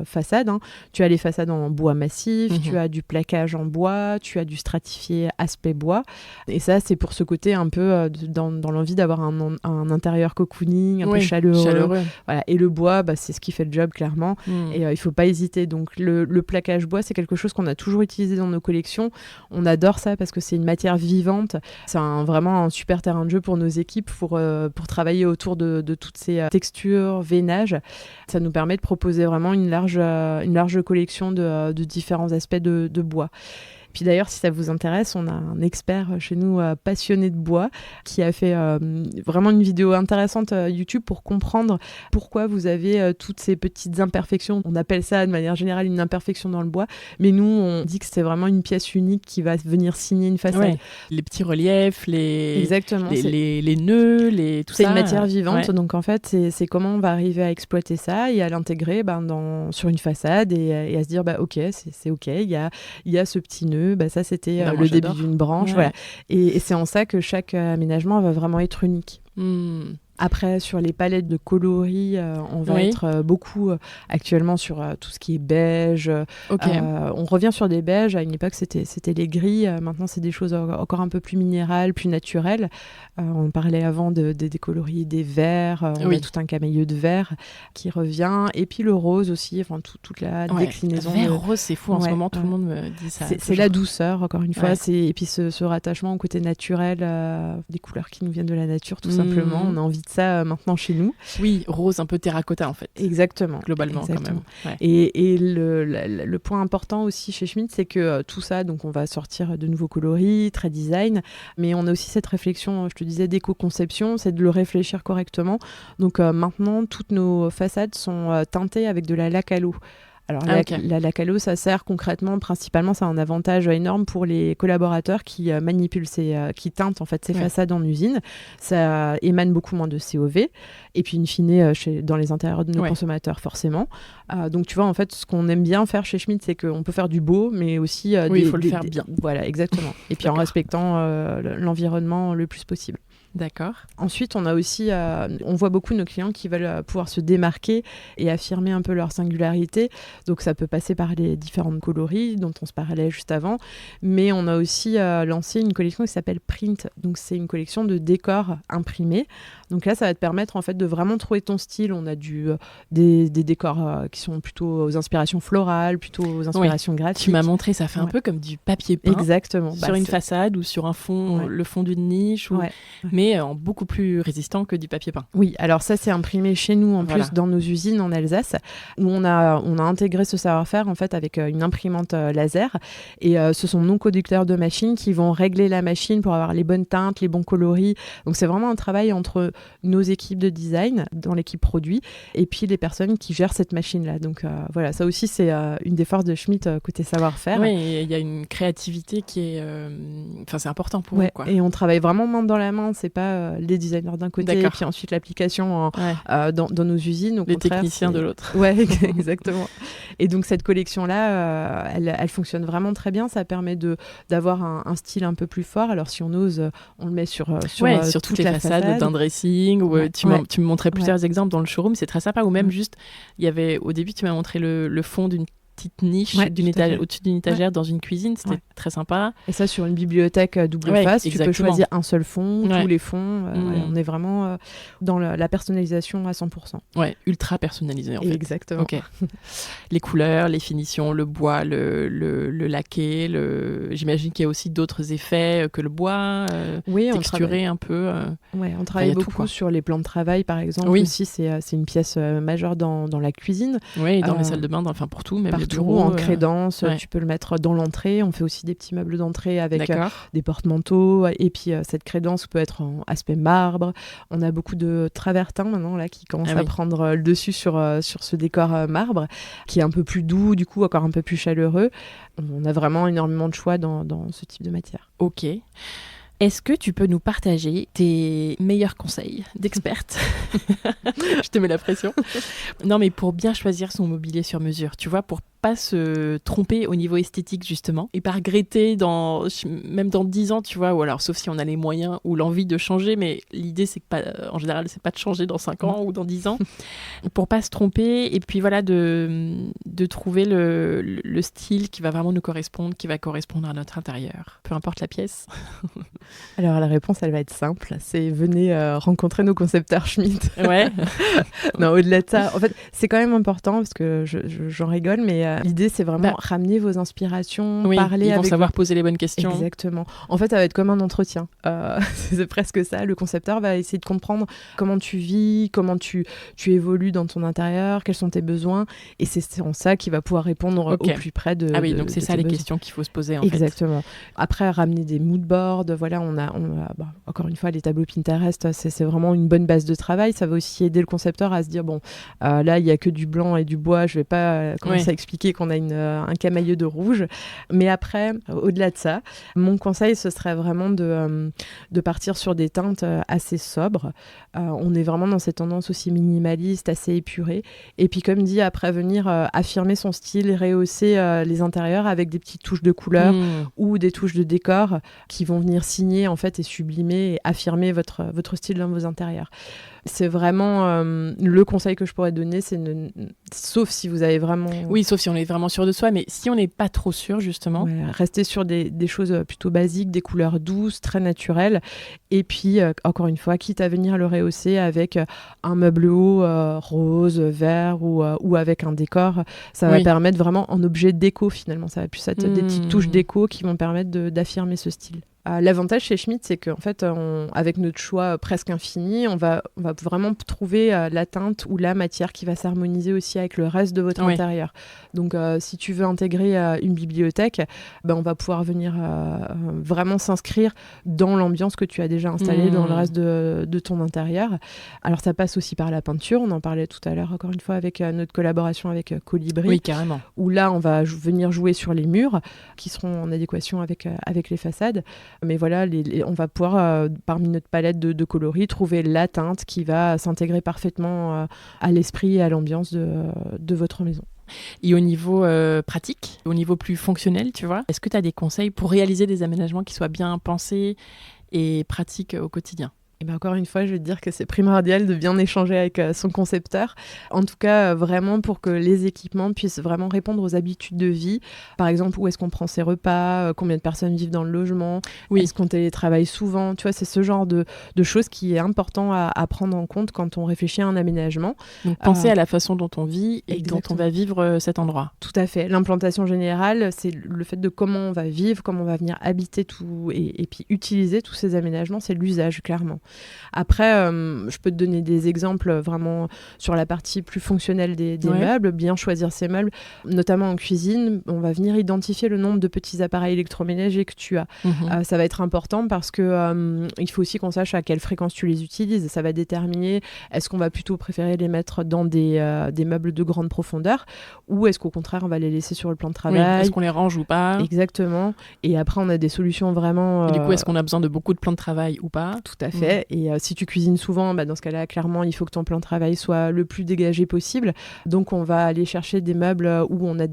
façades. Tu as les façades en bois massif, tu as du plaquage en bois, tu as du stratifié aspect bois. Et ça, c'est pour ce côté un peu dans l'envie d'avoir un intérieur cocooning, un peu chaleureux. Voilà. Et le bois, c'est ce qui fait le job, clairement. Et il ne faut pas hésiter. Donc, le plaquage bois, c'est quelque chose qu'on a toujours utilisé dans nos collections. On adore ça parce que c'est une matière vivante. C'est vraiment un super terrain de jeu pour nos équipes pour travailler autour de toutes ces textures, veinages. Ça nous permet de proposer vraiment une large collection de différents aspects de bois. Puis d'ailleurs, si ça vous intéresse, on a un expert chez nous passionné de bois qui a fait vraiment une vidéo intéressante YouTube pour comprendre pourquoi vous avez toutes ces petites imperfections. On appelle ça de manière générale une imperfection dans le bois, mais nous, on dit que c'est vraiment une pièce unique qui va venir signer une façade. Ouais. Les petits reliefs, Exactement, les nœuds, tout ça. C'est une matière vivante, donc en fait, c'est comment on va arriver à exploiter ça et à l'intégrer sur une façade et à se dire, ok, c'est ok, il y a ce petit nœud. Ça c'était le début d'une branche, voilà. Et c'est en ça que chaque aménagement va vraiment être unique. Après, sur les palettes de coloris, on va être beaucoup actuellement sur tout ce qui est beige. On revient sur des beiges. À une époque, c'était les gris. Maintenant, c'est des choses encore un peu plus minérales, plus naturelles. On parlait avant des coloris, des verts. On a tout un camailleux de vert qui revient. Et puis le rose aussi, enfin toute la déclinaison. Vert, rose, c'est fou en ce moment. Tout le monde me dit ça. C'est la douceur, encore une fois. Et puis ce rattachement au côté naturel, des couleurs qui nous viennent de la nature, tout simplement. On a envie de ça maintenant chez nous. Oui, rose un peu terracotta en fait. Exactement. Globalement quand même. Ouais. Et le point important aussi chez Schmitt, c'est que tout ça, donc on va sortir de nouveaux coloris, très design, mais on a aussi cette réflexion, je te disais, d'éco-conception, c'est de le réfléchir correctement. Donc maintenant, toutes nos façades sont teintées avec de la laque à l'eau. Alors la laque à l'eau, ça sert concrètement, principalement, c'est un avantage énorme pour les collaborateurs qui manipulent qui teintent en fait ces façades en usine. Ça émane beaucoup moins de COV. Et puis in fine, dans les intérieurs de nos consommateurs, forcément. Donc tu vois, en fait, ce qu'on aime bien faire chez Schmitt, c'est qu'on peut faire du beau, mais aussi il faut le faire bien. Voilà, exactement. Et puis en respectant l'environnement le plus possible. D'accord. Ensuite, on a aussi, on voit beaucoup de nos clients qui veulent pouvoir se démarquer et affirmer un peu leur singularité. Donc, ça peut passer par les différentes coloris dont on se parlait juste avant. Mais on a aussi lancé une collection qui s'appelle Print. Donc, c'est une collection de décors imprimés. Donc là, ça va te permettre en fait de vraiment trouver ton style. On a des décors qui sont plutôt aux inspirations florales, plutôt aux inspirations graphiques. Tu m'as montré, ça fait un peu comme du papier peint. Exactement. Sur une façade ou sur un fond, le fond d'une niche. Mais en beaucoup plus résistant que du papier peint. Oui, alors ça c'est imprimé chez nous plus dans nos usines en Alsace où on a intégré ce savoir-faire en fait avec une imprimante laser et ce sont nos conducteurs de machines qui vont régler la machine pour avoir les bonnes teintes, les bons coloris. Donc c'est vraiment un travail entre nos équipes de design dans l'équipe produit et puis les personnes qui gèrent cette machine-là. Donc voilà, ça aussi c'est une des forces de Schmitt côté savoir-faire. Oui, il y a une créativité qui est... Enfin c'est important pour eux, quoi. Et on travaille vraiment main dans la main, c'est pas les designers d'un côté et puis ensuite l'application dans nos usines. Les techniciens de l'autre. Ouais, exactement. Et donc cette collection-là, elle fonctionne vraiment très bien. Ça permet d'avoir un style un peu plus fort. Alors si on ose, on le met sur toutes les façades d'un dressing. Tu me montrais plusieurs exemples dans le showroom, c'est très sympa. Ou même juste, il y avait au début, tu m'as montré le fond d'une petite niche au-dessus d'une étagère dans une cuisine, c'était très sympa. Et ça sur une bibliothèque double face, tu peux choisir un seul fond, tous les fonds. On est vraiment dans la personnalisation à 100%. Ouais, ultra personnalisé en fait. Exactement. Okay. Les couleurs, les finitions, le bois, le laqué, j'imagine qu'il y a aussi d'autres effets que le bois, texturé un peu. On travaille beaucoup sur les plans de travail par exemple. Aussi, c'est une pièce majeure dans la cuisine. Oui, dans les salles de bain, enfin pour tout, même partout, en crédence, tu peux le mettre dans l'entrée. On fait aussi des petits meubles d'entrée avec des porte-manteaux. Et puis, cette crédence peut être en aspect marbre. On a beaucoup de travertins maintenant là, qui commencent à prendre le dessus sur ce décor marbre, qui est un peu plus doux, du coup, encore un peu plus chaleureux. On a vraiment énormément de choix dans ce type de matière. Ok. Est-ce que tu peux nous partager tes meilleurs conseils d'experte? Je te mets la pression. Non, mais pour bien choisir son mobilier sur mesure, tu vois, pour pas se tromper au niveau esthétique, justement, et pas regretter même dans 10 ans, tu vois, ou alors, sauf si on a les moyens ou l'envie de changer, mais l'idée, c'est que en général, c'est pas de changer dans 5 ans ou dans 10 ans, pour pas se tromper, et puis voilà, de trouver le style qui va vraiment nous correspondre, qui va correspondre à notre intérieur, peu importe la pièce. Alors la réponse, elle va être simple, c'est venez rencontrer nos concepteurs Schmitt. Ouais. Non, au-delà de ça, en fait, c'est quand même important parce que j'en rigole, mais l'idée c'est vraiment ramener vos inspirations, parler ils vont savoir poser les bonnes questions. Exactement. En fait, ça va être comme un entretien. C'est presque ça. Le concepteur va essayer de comprendre comment tu vis, comment tu évolues dans ton intérieur, quels sont tes besoins, et c'est en ça qu'il va pouvoir répondre au plus près de. Ah oui, donc c'est ça les questions qu'il faut se poser en Exactement. Après, ramener des mood boards, voilà, on a encore une fois les tableaux Pinterest, c'est vraiment une bonne base de travail. Ça va aussi aider le concepteur à se dire bon, là il y a que du blanc et du bois, je vais pas commencer à expliquer qu'on a un camailleux de rouge. Mais après, au-delà de ça, mon conseil ce serait vraiment de partir sur des teintes assez sobres. On est vraiment dans cette tendance aussi minimaliste, assez épurée. Et puis comme dit, après venir affirmer son style, rehausser les intérieurs avec des petites touches de couleur ou des touches de décor qui vont venir signer en fait et sublimer et affirmer votre style dans vos intérieurs. C'est vraiment le conseil que je pourrais donner, sauf si vous avez vraiment... Oui, sauf si on est vraiment sûr de soi, mais si on n'est pas trop sûr, justement... Ouais, rester sur des choses plutôt basiques, des couleurs douces, très naturelles. Et puis, encore une fois, quitte à venir le rehausser avec un meuble haut rose, vert ou avec un décor, ça va permettre vraiment en objet déco, finalement. Ça va plus être des petites touches déco qui vont permettre d'affirmer ce style. L'avantage chez Schmitt, c'est qu'en fait, avec notre choix presque infini, on va vraiment trouver la teinte ou la matière qui va s'harmoniser aussi avec le reste de votre intérieur. Donc, si tu veux intégrer une bibliothèque, on va pouvoir venir vraiment s'inscrire dans l'ambiance que tu as déjà installée dans le reste de ton intérieur. Alors, ça passe aussi par la peinture. On en parlait tout à l'heure, encore une fois, avec notre collaboration avec Colibri. Oui, carrément. Où là, on va venir jouer sur les murs qui seront en adéquation avec les façades. Mais voilà, on va pouvoir, parmi notre palette de coloris, trouver la teinte qui va s'intégrer parfaitement à l'esprit et à l'ambiance de votre maison. Et au niveau pratique, au niveau plus fonctionnel, tu vois, est-ce que tu as des conseils pour réaliser des aménagements qui soient bien pensés et pratiques au quotidien ? Et encore une fois, je vais te dire que c'est primordial de bien échanger avec son concepteur. En tout cas, vraiment pour que les équipements puissent vraiment répondre aux habitudes de vie. Par exemple, où est-ce qu'on prend ses repas, combien de personnes vivent dans le logement, est-ce qu'on télétravaille souvent. Tu vois, c'est ce genre de choses qui est important à prendre en compte quand on réfléchit à un aménagement. Donc, penser à la façon dont on vit et dont on va vivre cet endroit. Tout à fait. L'implantation générale, c'est le fait de comment on va vivre, comment on va venir habiter tout et puis utiliser tous ces aménagements, c'est l'usage, clairement. Après, je peux te donner des exemples vraiment sur la partie plus fonctionnelle des meubles, bien choisir ces meubles, notamment en cuisine. On va venir identifier le nombre de petits appareils électroménagers que tu as. Ça va être important parce que il faut aussi qu'on sache à quelle fréquence tu les utilises. Ça va déterminer est-ce qu'on va plutôt préférer les mettre dans des meubles de grande profondeur ou est-ce qu'au contraire on va les laisser sur le plan de travail. Est-ce qu'on les range ou pas ? Exactement. Et après, on a des solutions vraiment... Et du coup, est-ce qu'on a besoin de beaucoup de plans de travail ou pas ? Tout à fait. Et si tu cuisines souvent, dans ce cas-là, clairement, il faut que ton plan de travail soit le plus dégagé possible. Donc, on va aller chercher des meubles où on a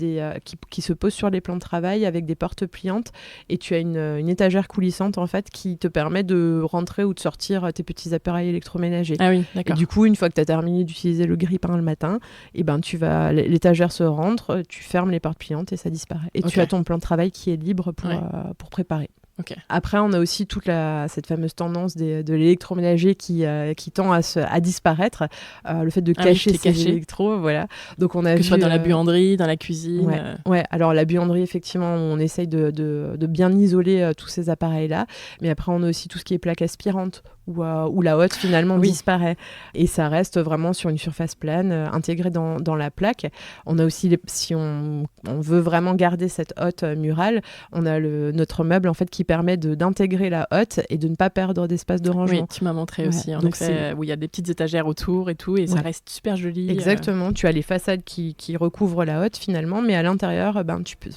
qui se posent sur les plans de travail avec des portes pliantes. Et tu as une étagère coulissante, en fait, qui te permet de rentrer ou de sortir tes petits appareils électroménagers. Ah oui, d'accord. Et du coup, une fois que tu as terminé d'utiliser le grille-pain le matin, l'étagère se rentre, tu fermes les portes pliantes et ça disparaît. Et tu as ton plan de travail qui est libre pour préparer. Okay. Après, on a aussi toute cette fameuse tendance de l'électroménager qui tend à disparaître, le fait de cacher ses électros, voilà. Donc on a que ce soit dans la buanderie, dans la cuisine. Ouais. Alors la buanderie, effectivement, on essaye de bien isoler tous ces appareils-là, mais après on a aussi tout ce qui est plaque aspirante où la hotte finalement disparaît et ça reste vraiment sur une surface plane intégrée dans la plaque. On a aussi, si on veut vraiment garder cette hotte murale, on a notre meuble en fait qui permet d'intégrer la hotte et de ne pas perdre d'espace de rangement. Oui, tu m'as montré aussi, en effet, où il y a des petites étagères autour et tout, et ça reste super joli. Exactement, tu as les façades qui recouvrent la hotte finalement, mais à l'intérieur,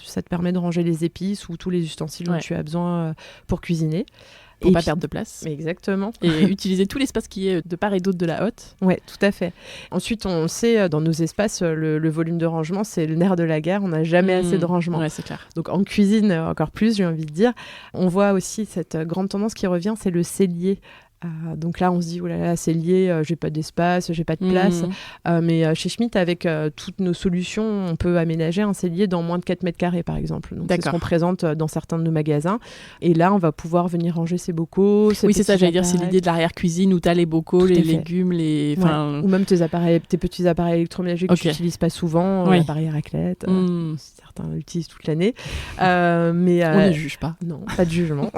ça te permet de ranger les épices ou tous les ustensiles dont tu as besoin pour cuisiner. Pour pas perdre de place. Exactement. Et utiliser tout l'espace qui est de part et d'autre de la hotte. Oui, tout à fait. Ensuite, on sait, dans nos espaces, le volume de rangement, c'est le nerf de la guerre. On n'a jamais assez de rangement. Ouais, c'est clair. Donc, en cuisine, encore plus, j'ai envie de dire. On voit aussi cette grande tendance qui revient, c'est le cellier. Donc là, on se dit, oh là là, c'est lié, j'ai pas d'espace, j'ai pas de place. Mais chez Schmitt, avec toutes nos solutions, on peut aménager un cellier dans moins de 4 mètres carrés, par exemple. Donc c'est ce qu'on présente dans certains de nos magasins. Et là, on va pouvoir venir ranger ses bocaux. Oui, c'est ça, j'allais dire, c'est l'idée de l'arrière-cuisine où tu as les bocaux, les légumes, ou même tes petits appareils électroménagers que tu n'utilises pas souvent, l'appareil à raclette. Certains l'utilisent toute l'année. Mais, on ne juge pas. Non, pas de jugement.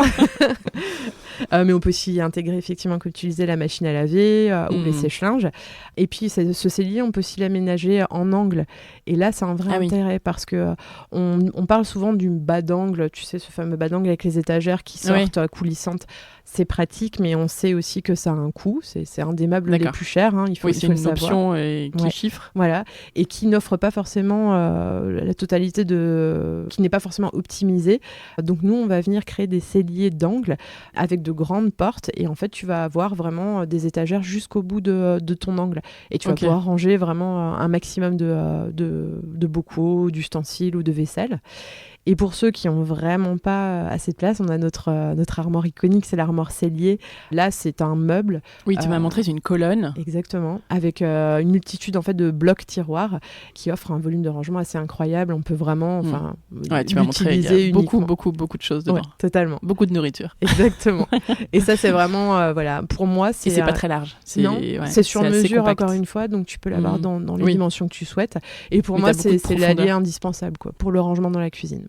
Mais on peut aussi intégrer effectivement, comme tu disais, la machine à laver ou les sèche-linges. Et puis ce cellier, on peut aussi l'aménager en angle. Et là, c'est un vrai intérêt parce que on parle souvent du bas d'angle, tu sais, ce fameux bas d'angle avec les étagères qui sortent coulissantes. C'est pratique, mais on sait aussi que ça a un coût. C'est un des meubles les plus chers. Hein. Il faut c'est une option qui chiffre. Voilà, et qui n'offre pas forcément la totalité qui n'est pas forcément optimisée. Donc nous, on va venir créer des celliers d'angle avec de grandes portes. Et en fait, tu vas avoir vraiment des étagères jusqu'au bout de ton angle. Et tu vas pouvoir ranger vraiment un maximum de bocaux, d'ustensiles ou de vaisselle. Et pour ceux qui n'ont vraiment pas assez de place, on a notre armoire iconique, c'est l'armoire Cellier. Là, c'est un meuble. Oui, tu m'as montré, c'est une colonne. Exactement, avec une multitude en fait de blocs tiroirs qui offrent un volume de rangement assez incroyable. On peut vraiment tu m'as montré, il y a beaucoup de choses dedans. Ouais, totalement. Beaucoup de nourriture. Exactement. Et ça, c'est vraiment, pour moi, c'est... Et c'est pas très large. C'est sur mesure, encore une fois, donc tu peux l'avoir dans les dimensions que tu souhaites. Et pour moi, c'est l'allié indispensable pour le rangement dans la cuisine.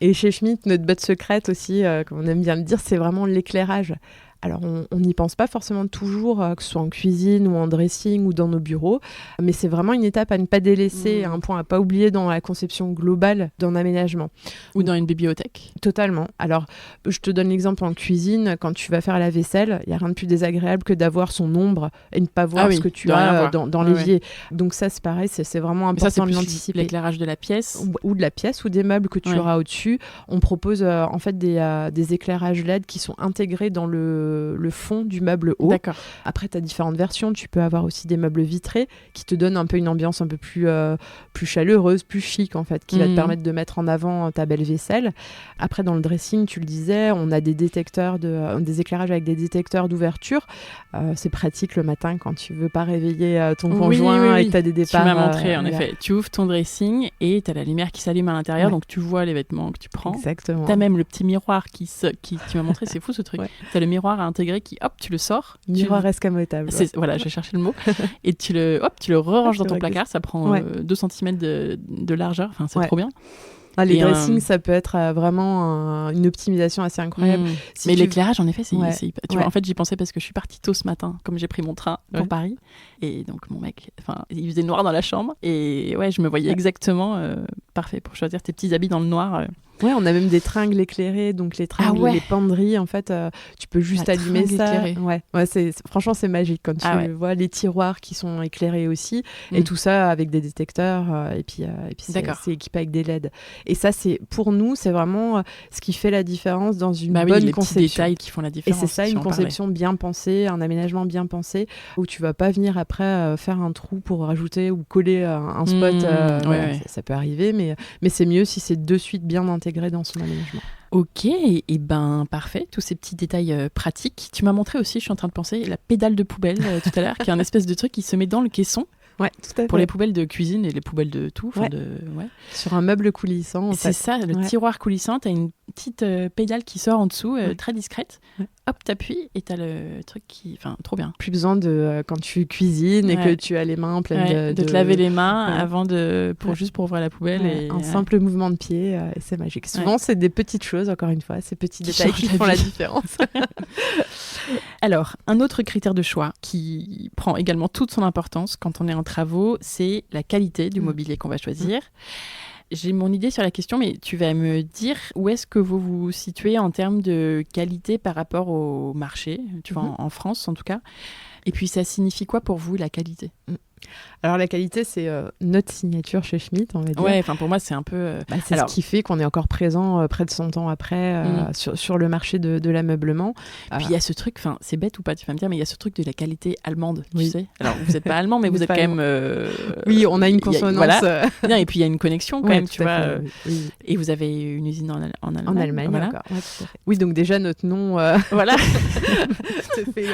Et chez Schmitt, notre botte secrète aussi, comme on aime bien le dire, c'est vraiment l'éclairage. Alors, on n'y pense pas forcément toujours, que ce soit en cuisine ou en dressing ou dans nos bureaux, mais c'est vraiment une étape à ne pas délaisser, un point à ne pas oublier dans la conception globale d'un aménagement. Ou dans une bibliothèque. Totalement. Alors, je te donne l'exemple en cuisine, quand tu vas faire la vaisselle, il n'y a rien de plus désagréable que d'avoir son ombre et ne pas voir ce que tu as dans l'évier. Donc ça, c'est pareil, c'est vraiment important de l'anticiper. L'éclairage de la pièce. Ou de la pièce, ou des meubles que tu auras au-dessus. On propose en fait des éclairages LED qui sont intégrés dans le fond du meuble haut. D'accord. Après, tu as différentes versions. Tu peux avoir aussi des meubles vitrés qui te donnent un peu une ambiance un peu plus chaleureuse, plus chic en fait, qui va te permettre de mettre en avant ta belle vaisselle. Après, dans le dressing, tu le disais, on a des éclairages avec des détecteurs d'ouverture. C'est pratique le matin quand tu veux pas réveiller ton conjoint et que tu as des départs. Tu m'as montré, en effet. Tu ouvres ton dressing et tu as la lumière qui s'allume à l'intérieur, donc tu vois les vêtements que tu prends. Exactement. Tu as même le petit miroir qui tu m'as montré, c'est fou ce truc. Tu as le miroir à intégrer qui, hop, tu le sors. Miroir escamotable. Voilà, j'ai cherché le mot. Et tu le re-ranges dans ton placard. Ça prend 2 cm de largeur. Enfin, c'est trop bien. Les dressings, ça peut être vraiment une optimisation assez incroyable. Mais l'éclairage, en effet, c'est hyper... Tu vois, en fait, j'y pensais parce que je suis partie tôt ce matin, comme j'ai pris mon train pour Paris. Et donc, mon mec, il faisait noir dans la chambre. Et je me voyais exactement parfait pour choisir tes petits habits dans le noir. Ouais, on a même des tringles éclairés, donc les tringles, les penderies, en fait, tu peux juste allumer ça. Franchement, c'est magique quand tu vois les tiroirs qui sont éclairés aussi, et tout ça avec des détecteurs, et puis c'est équipé avec des LED. Et ça, pour nous, c'est vraiment ce qui fait la différence dans une bonne les conception. Petits détails qui font la différence. Et c'est ça, une conception bien pensée, un aménagement bien pensé, où tu vas pas venir après faire un trou pour rajouter ou coller un spot. Ça peut arriver, mais c'est mieux si c'est de suite bien intégré dans son aménagement. Ok, et parfait, tous ces petits détails pratiques. Tu m'as montré aussi, je suis en train de penser, la pédale de poubelle tout à l'heure, qui est un espèce de truc qui se met dans le caisson. Ouais, tout à fait. Pour les poubelles de cuisine et les poubelles de tout. Sur un meuble coulissant. C'est ça, le tiroir coulissant, tu as une petite pédale qui sort en dessous, très discrète. Hop, t'appuies et t'as le truc qui... Enfin, trop bien. Plus besoin de, quand tu cuisines et que tu as les mains pleines de te laver les mains avant juste pour ouvrir la poubelle. Et, un simple mouvement de pied, et c'est magique. Souvent, c'est des petites choses, encore une fois, ces petits détails qui font la différence. Alors, un autre critère de choix qui prend également toute son importance quand on est en travaux, c'est la qualité du mobilier qu'on va choisir. J'ai mon idée sur la question, mais tu vas me dire où est-ce que vous vous situez en termes de qualité par rapport au marché, tu vois, en France en tout cas. Et puis, ça signifie quoi pour vous, la qualité ? Alors la qualité, c'est notre signature chez Schmitt, on va dire. Ouais, enfin pour moi c'est un peu... c'est ce qui fait qu'on est encore présent près de 100 ans après sur le marché de l'ameublement. Puis il y a ce truc, enfin c'est bête ou pas, tu vas me dire, mais il y a ce truc de la qualité allemande, tu sais. Alors vous n'êtes pas allemand, mais vous êtes quand même... Oui, on a une consonance. Non, et puis il y a une connexion quand même, tu vois. Et vous avez une usine en Allemagne. En Allemagne, d'accord. Ouais, tout à fait. Oui, donc déjà notre nom... Voilà.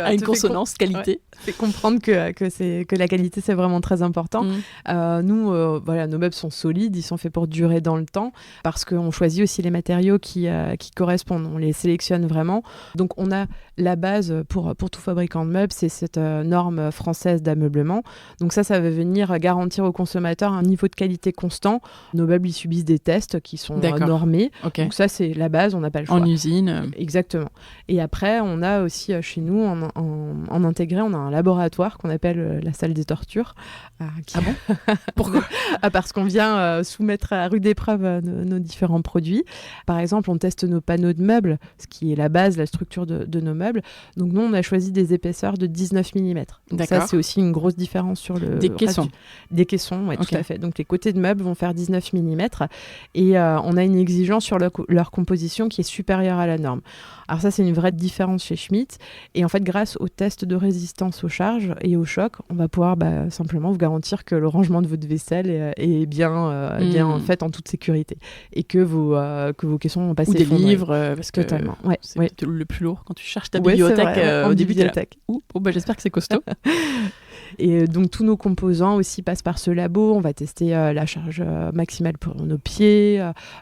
A une consonance qualité. Fait comprendre que la qualité c'est vraiment très important. Nous, nos meubles sont solides, ils sont faits pour durer dans le temps parce qu'on choisit aussi les matériaux qui correspondent, on les sélectionne vraiment. Donc on a la base pour tout fabricant de meubles, c'est cette norme française d'ameublement. Donc ça va venir garantir aux consommateurs un niveau de qualité constant. Nos meubles, ils subissent des tests qui sont normés. Okay. Donc ça, c'est la base, on n'a pas le choix. En usine. Exactement. Et après, on a aussi chez nous, en intégré, on a un laboratoire qu'on appelle la salle des tortures. Ah bon ? Pourquoi ? Parce qu'on vient soumettre à rude épreuve nos différents produits. Par exemple, on teste nos panneaux de meubles, ce qui est la base, la structure de nos meubles. Donc nous, on a choisi des épaisseurs de 19 mm. Donc ça, c'est aussi une grosse différence sur le... Des caissons. Des caissons, oui, tout à fait. Donc les côtés de meubles vont faire 19 mm. Et on a une exigence sur leur composition qui est supérieure à la norme. Alors ça, c'est une vraie différence chez Schmitt. Et en fait, grâce aux tests de résistance résistance aux charges et aux chocs, on va pouvoir simplement vous garantir que le rangement de votre vaisselle est bien fait en toute sécurité et que vos caissons vont passer. Ou des livres, parce que totalement. C'est le plus lourd quand tu cherches ta bibliothèque au début. Bibliothèque. J'espère que c'est costaud. Et donc tous nos composants aussi passent par ce labo. On va tester la charge maximale pour nos pieds,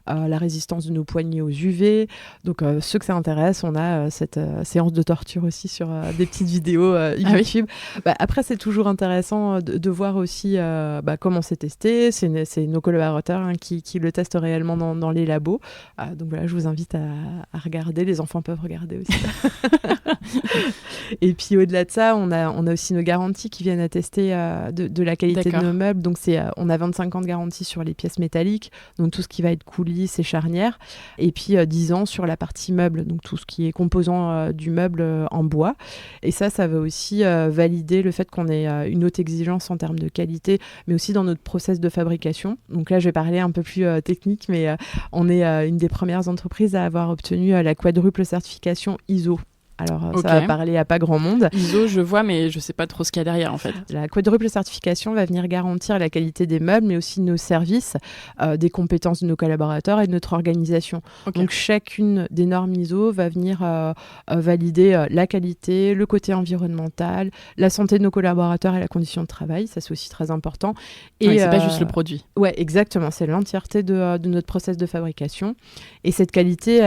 la résistance de nos poignets aux UV. Donc ceux que ça intéresse, on a cette séance de torture aussi sur des petites vidéos YouTube. Après, c'est toujours intéressant de voir aussi comment c'est testé. C'est nos collaborateurs qui le testent réellement dans les labos. Donc voilà, je vous invite à regarder. Les enfants peuvent regarder aussi. Et puis au-delà de ça, on a aussi nos garanties qui viennent attester de la qualité de nos meubles. Donc on a 25 ans de garantie sur les pièces métalliques, donc tout ce qui va être coulisses et charnières, et puis 10 ans sur la partie meuble, donc tout ce qui est composant du meuble en bois. Et ça va aussi valider le fait qu'on ait une haute exigence en termes de qualité, mais aussi dans notre process de fabrication. Donc là, je vais parler un peu plus technique, mais on est une des premières entreprises à avoir obtenu la quadruple certification ISO. Alors, ça va parler à pas grand monde. ISO, je vois, mais je sais pas trop ce qu'il y a derrière, en fait. La quadruple certification va venir garantir la qualité des meubles, mais aussi de nos services, des compétences de nos collaborateurs et de notre organisation. Donc, chacune des normes ISO va venir valider la qualité, le côté environnemental, la santé de nos collaborateurs et la condition de travail. Ça, c'est aussi très important. Et c'est pas juste le produit. Ouais, exactement. C'est l'entièreté de notre process de fabrication. Et cette qualité,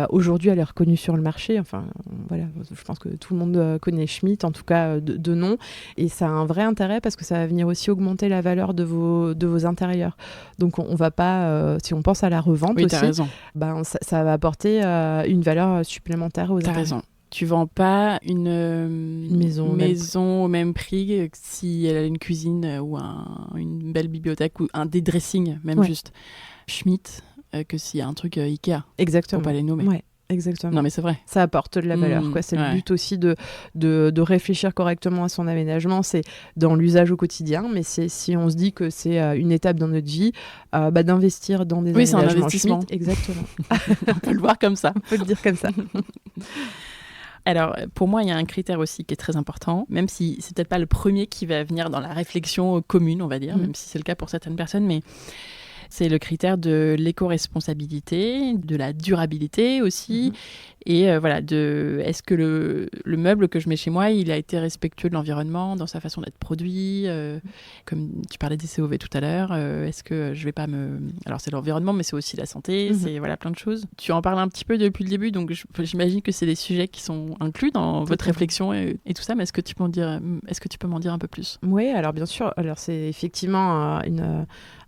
aujourd'hui, elle est reconnue sur le marché. Enfin, voilà. Je pense que tout le monde connaît Schmitt, en tout cas de nom, et ça a un vrai intérêt parce que ça va venir aussi augmenter la valeur de vos intérieurs. Donc on va pas, si on pense à la revente aussi, t'as raison. Ça va apporter une valeur supplémentaire aux intérieurs. T'as raison. Tu vends pas une maison au même prix que si elle a une cuisine ou une belle bibliothèque ou des dressings, même juste Schmitt, que s'il y a un truc Ikea. Exactement. Faut pas les nommer. Ouais. Exactement. Non, mais c'est vrai. Ça apporte de la valeur. C'est le but aussi de réfléchir correctement à son aménagement. C'est dans l'usage au quotidien, mais c'est si on se dit que c'est une étape dans notre vie, d'investir dans des aménagements. Oui, c'est un investissement. Schmitt. Exactement. On peut le voir comme ça. On peut le dire comme ça. Alors, pour moi, il y a un critère aussi qui est très important, même si c'est peut-être pas le premier qui va venir dans la réflexion commune, on va dire, même si c'est le cas pour certaines personnes, mais c'est le critère de l'éco-responsabilité, de la durabilité aussi. Et est-ce que le meuble que je mets chez moi, il a été respectueux de l'environnement dans sa façon d'être produit, comme tu parlais des COV tout à l'heure, est-ce que je vais pas Alors c'est l'environnement, mais c'est aussi la santé, c'est plein de choses. Tu en parles un petit peu depuis le début, donc j'imagine que c'est des sujets qui sont inclus dans votre réflexion et tout ça, mais est-ce que tu peux m'en dire un peu plus ? Oui, alors bien sûr. Alors c'est effectivement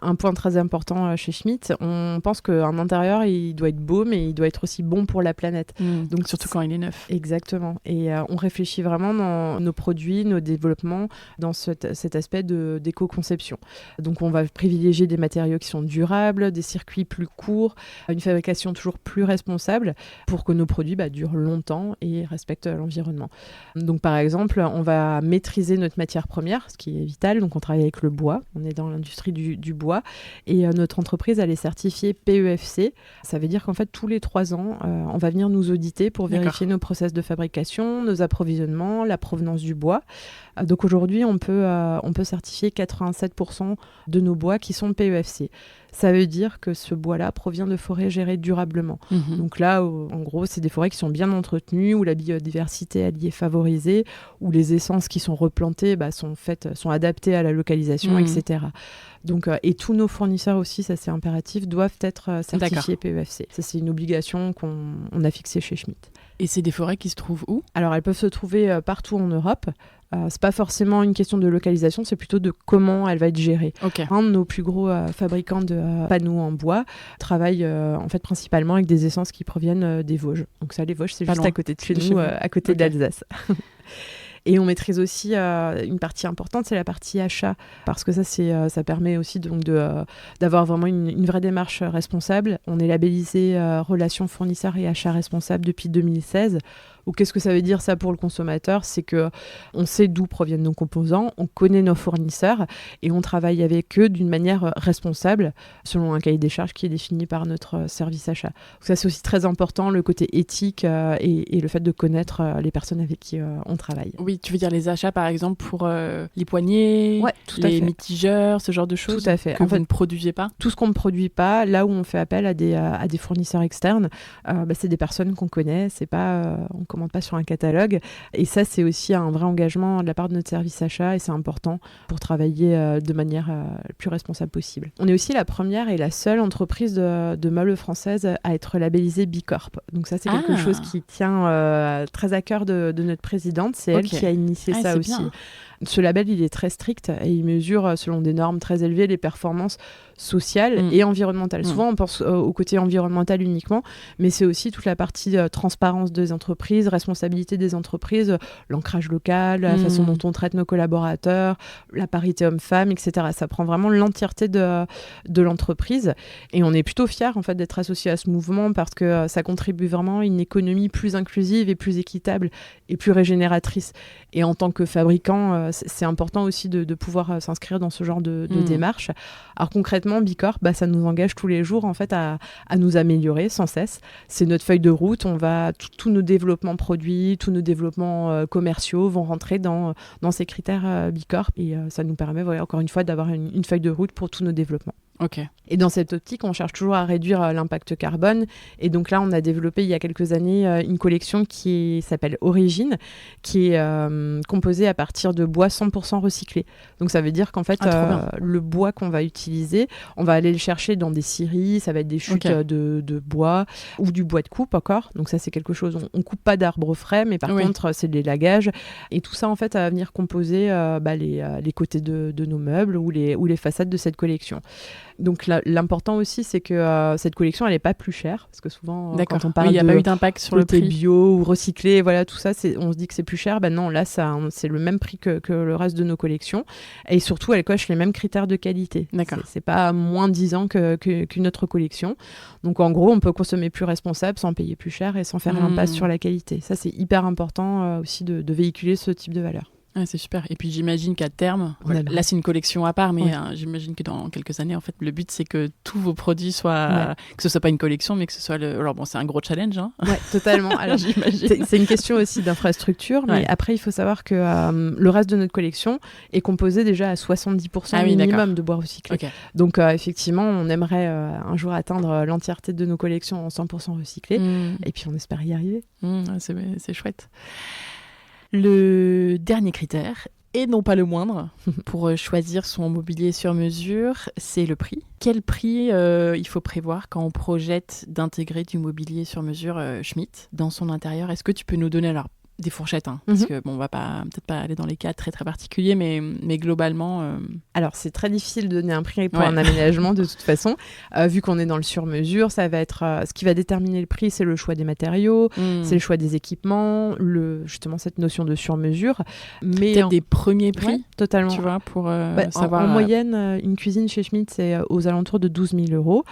un point très important chez Schmitt. On pense qu'un intérieur, il doit être beau, mais il doit être aussi bon pour la planète. Donc surtout quand il est neuf. Exactement. Et on réfléchit vraiment dans nos produits, nos développements, dans cet aspect d'éco-conception. Donc on va privilégier des matériaux qui sont durables, des circuits plus courts, une fabrication toujours plus responsable pour que nos produits durent longtemps et respectent l'environnement. Donc par exemple, on va maîtriser notre matière première, ce qui est vital. Donc on travaille avec le bois, on est dans l'industrie du bois et notre entreprise elle est certifiée PEFC. Ça veut dire qu'en fait tous les 3 ans, on va venir nous auditer pour vérifier nos process de fabrication, nos approvisionnements, la provenance du bois. Donc aujourd'hui, on peut certifier 87% de nos bois qui sont PEFC. Ça veut dire que ce bois-là provient de forêts gérées durablement. Donc là, en gros, c'est des forêts qui sont bien entretenues, où la biodiversité elle y est favorisée, où les essences qui sont replantées sont adaptées à la localisation, etc. Donc, et tous nos fournisseurs aussi, ça c'est impératif, doivent être certifiés PEFC. Ça c'est une obligation qu'on a fixée chez Schmitt. Et c'est des forêts qui se trouvent où ? Alors elles peuvent se trouver partout en Europe. C'est pas forcément une question de localisation, c'est plutôt de comment elle va être gérée. Un de nos plus gros fabricants de panneaux en bois travaille en fait principalement avec des essences qui proviennent des Vosges. Donc ça, les Vosges, c'est juste à côté de chez nous, à côté d'Alsace. Et on maîtrise aussi une partie importante, c'est la partie achat, parce que ça permet aussi donc d'avoir vraiment une vraie démarche responsable. On est labellisé Relations fournisseurs et achats responsables depuis 2016. Donc qu'est-ce que ça veut dire ça pour le consommateur ? C'est qu'on sait d'où proviennent nos composants, on connaît nos fournisseurs et on travaille avec eux d'une manière responsable selon un cahier des charges qui est défini par notre service achat. Donc ça c'est aussi très important, le côté éthique et le fait de connaître les personnes avec qui on travaille. Oui, tu veux dire les achats par exemple pour les poignées, les mitigeurs, ce genre de choses. Tout à fait. Que vous ne produisez pas. Tout ce qu'on ne produit pas, là où on fait appel à des fournisseurs externes, c'est des personnes qu'on connaît, c'est pas, on ne commande pas sur un catalogue. Et ça, c'est aussi un vrai engagement de la part de notre service achat et c'est important pour travailler de manière la plus responsable possible. On est aussi la première et la seule entreprise de meubles française à être labellisée Bicorp. Donc ça, c'est quelque chose qui tient très à cœur de notre présidente. C'est elle qui a initié ça aussi. Bien. Ce label, il est très strict et il mesure, selon des normes très élevées, les performances sociales et environnementales. Souvent, on pense au côté environnemental uniquement, mais c'est aussi toute la partie transparence des entreprises, responsabilité des entreprises, l'ancrage local, la façon dont on traite nos collaborateurs, la parité homme-femme, etc. Ça prend vraiment l'entièreté de l'entreprise et on est plutôt fiers en fait, d'être associés à ce mouvement parce que ça contribue vraiment à une économie plus inclusive et plus équitable et plus régénératrice. Et en tant que fabricant, c'est important aussi de pouvoir s'inscrire dans ce genre de démarche. Alors concrètement, Bicorp, ça nous engage tous les jours en fait, à nous améliorer sans cesse. C'est notre feuille de route. On va tous nos développements produits, tous nos développements commerciaux vont rentrer dans ces critères Bicorp. Et ça nous permet, encore une fois, d'avoir une feuille de route pour tous nos développements. Okay. Et dans cette optique, on cherche toujours à réduire l'impact carbone. Et donc là, on a développé il y a quelques années une collection qui s'appelle Origine, qui est composée à partir de bois 100% recyclé. Donc ça veut dire qu'en fait, le bois qu'on va utiliser, on va aller le chercher dans des scieries, ça va être des chutes de bois ou du bois de coupe encore. Donc ça, c'est quelque chose, on ne coupe pas d'arbres frais, mais par contre, c'est des lagages. Et tout ça, en fait, ça va venir composer les côtés de nos meubles ou les façades de cette collection. Donc l'important aussi, c'est que cette collection, elle n'est pas plus chère. Parce que souvent, quand on parle il n'y a pas eu d'impact sur le prix. Bio ou recyclé, voilà, tout ça, on se dit que c'est plus cher. Non, là, c'est le même prix que le reste de nos collections. Et surtout, elle coche les mêmes critères de qualité. C'est pas moins 10 ans qu'une autre collection. Donc en gros, on peut consommer plus responsable sans payer plus cher et sans faire l'impasse sur la qualité. Ça, c'est hyper important aussi de véhiculer ce type de valeur. Ah, c'est super. Et puis j'imagine qu'à terme, là c'est une collection à part, mais j'imagine que dans quelques années, en fait, le but c'est que tous vos produits soient, que ce soit pas une collection, mais que ce soit alors bon, c'est un gros challenge. Hein. Ouais, totalement. Alors c'est une question aussi d'infrastructure, mais après il faut savoir que le reste de notre collection est composé déjà à 70% minimum de bois recyclé. Okay. Donc effectivement, on aimerait un jour atteindre l'entièreté de nos collections en 100% recyclé, et puis on espère y arriver. C'est chouette. Le dernier critère, et non pas le moindre, pour choisir son mobilier sur mesure, c'est le prix. Quel prix il faut prévoir quand on projette d'intégrer du mobilier sur mesure Schmitt dans son intérieur ? Est-ce que tu peux nous donner des fourchettes, parce que on va peut-être pas aller dans les cas très très particuliers, mais globalement. Alors c'est très difficile de donner un prix pour un aménagement de toute façon, vu qu'on est dans le sur-mesure, ça va être ce qui va déterminer le prix, c'est le choix des matériaux, c'est le choix des équipements, justement cette notion de sur-mesure. Mais peut-être des premiers prix, totalement. Tu vois, pour savoir. En moyenne, une cuisine chez Schmitt, c'est aux alentours de 12 000 euros,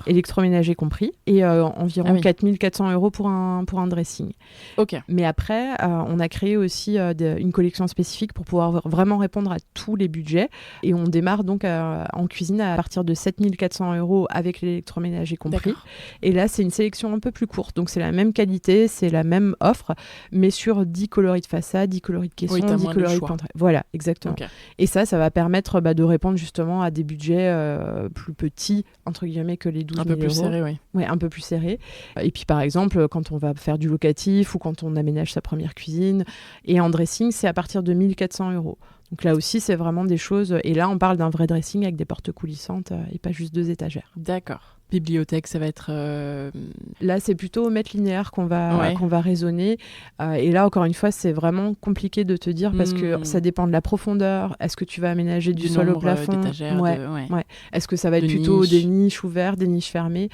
électroménager compris, et environ 4 400 euros pour un dressing. Ok. Mais après, on a créé aussi une collection spécifique pour pouvoir vraiment répondre à tous les budgets. Et on démarre donc en cuisine à partir de 7 400 euros avec l'électroménager compris. D'accord. Et là, c'est une sélection un peu plus courte. Donc, c'est la même qualité, c'est la même offre, mais sur 10 coloris de façade, 10 coloris de caisson, 10 coloris de peinture. Voilà, exactement. Okay. Et ça va permettre de répondre justement à des budgets plus petits, entre guillemets, que les 12 000 euros. Un peu plus serrés, oui. Oui, un peu plus serrés. Et puis, par exemple, quand on va faire du locatif ou quand on aménage sa première cuisine. Et en dressing, c'est à partir de 1 400 euros. Donc là aussi, c'est vraiment des choses... Et là, on parle d'un vrai dressing avec des portes coulissantes et pas juste 2 étagères. D'accord. Bibliothèque, ça va être... Là, c'est plutôt au mètre linéaire qu'on va raisonner. Et là, encore une fois, c'est vraiment compliqué de te dire parce que ça dépend de la profondeur. Est-ce que tu vas aménager du sol au plafond ? Est-ce que ça va être plutôt des niches ouvertes, des niches fermées ?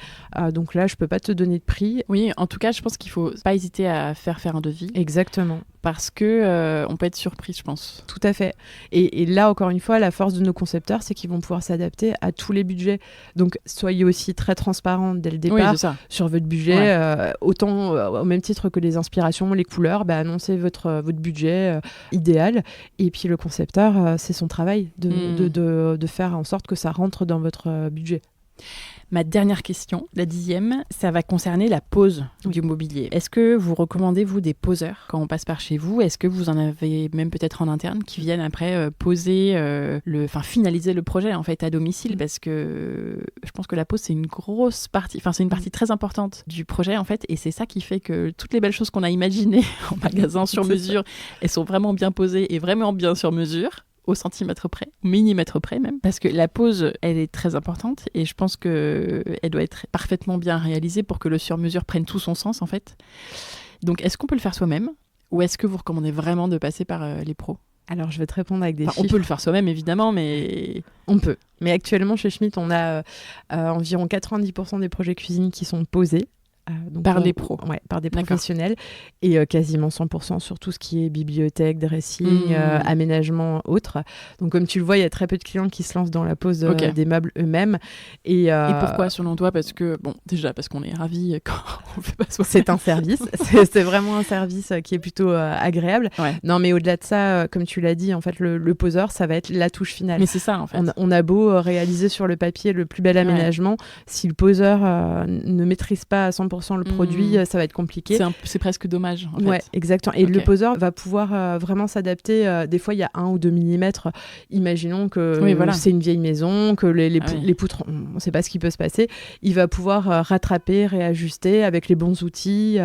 Donc là, je peux pas te donner de prix. Oui, en tout cas, je pense qu'il faut pas hésiter à faire un devis. Exactement. Parce que on peut être surpris, je pense. Tout à fait. Et là, encore une fois, la force de nos concepteurs, c'est qu'ils vont pouvoir s'adapter à tous les budgets. Donc, soyez aussi très transparent dès le Oui, départ c'est ça. sur votre budget, autant au même titre que les inspirations, les couleurs, annoncez votre budget idéal. Et puis le concepteur, c'est son travail de faire en sorte que ça rentre dans votre budget. Ma dernière question, la 10e, ça va concerner la pose du mobilier. Est-ce que vous recommandez, vous, des poseurs quand on passe par chez vous ? Est-ce que vous en avez même peut-être en interne qui viennent après poser, finaliser le projet en fait à domicile ? Parce que je pense que la pose, c'est une grosse partie, c'est une partie très importante du projet en fait, et c'est ça qui fait que toutes les belles choses qu'on a imaginées en magasin sur mesure, elles sont vraiment bien posées et vraiment bien sur mesure. Au centimètre près, millimètre près même, parce que la pose, elle est très importante et je pense qu'elle doit être parfaitement bien réalisée pour que le sur-mesure prenne tout son sens en fait. Donc est-ce qu'on peut le faire soi-même ou est-ce que vous recommandez vraiment de passer par les pros ? Alors je vais te répondre avec des chiffres. On peut le faire soi-même évidemment, mais... On peut. Mais actuellement chez Schmitt, on a environ 90% des projets cuisine qui sont posés. Des pros. Ouais, par des professionnels. Et quasiment 100% sur tout ce qui est bibliothèque, dressing, aménagement, autres. Donc comme tu le vois, il y a très peu de clients qui se lancent dans la pose des meubles eux-mêmes. Et pourquoi selon toi ? Parce que, déjà parce qu'on est ravis quand on fait pas soi-même. C'est un service. c'est vraiment un service qui est plutôt agréable. Ouais. Non, mais au-delà de ça, comme tu l'as dit, en fait, le poseur, ça va être la touche finale. Mais c'est ça, en fait. On a beau réaliser sur le papier le plus bel aménagement, si le poseur ne maîtrise pas à 100% le produit, ça va être compliqué. C'est presque dommage, en fait. Ouais, exactement. Et le poseur va pouvoir vraiment s'adapter. Des fois, il y a 1 ou 2 millimètres. Imaginons que c'est une vieille maison, que les poutres, on ne sait pas ce qui peut se passer. Il va pouvoir rattraper, réajuster avec les bons outils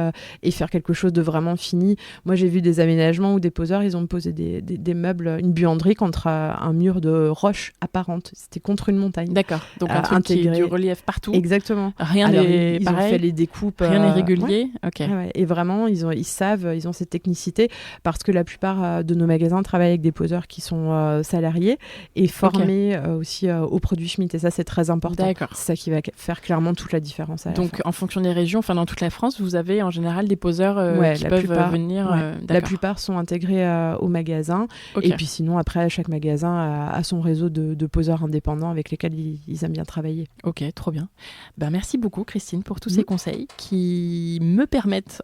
et faire quelque chose de vraiment fini. Moi, j'ai vu des aménagements où des poseurs, ils ont posé des meubles, une buanderie contre un mur de roche apparente. C'était contre une montagne. D'accord. Donc un truc qui est du relief partout. Exactement. Rien n'est pareil. Ils ont fait les découpes. Rien n'est régulier. Ok. Ouais. Et vraiment, ils ont cette technicité parce que la plupart de nos magasins travaillent avec des poseurs qui sont salariés et formés aussi aux produits Schmitt. Et ça, c'est très important. D'accord. C'est ça qui va faire clairement toute la différence. Donc, en fonction des régions, dans toute la France, vous avez en général des poseurs qui peuvent venir. La plupart sont intégrés au magasin. Okay. Et puis sinon, après, chaque magasin a son réseau de poseurs indépendants avec lesquels ils aiment bien travailler. Ok, trop bien. Merci beaucoup, Christine, pour tous ces conseils qui me permettent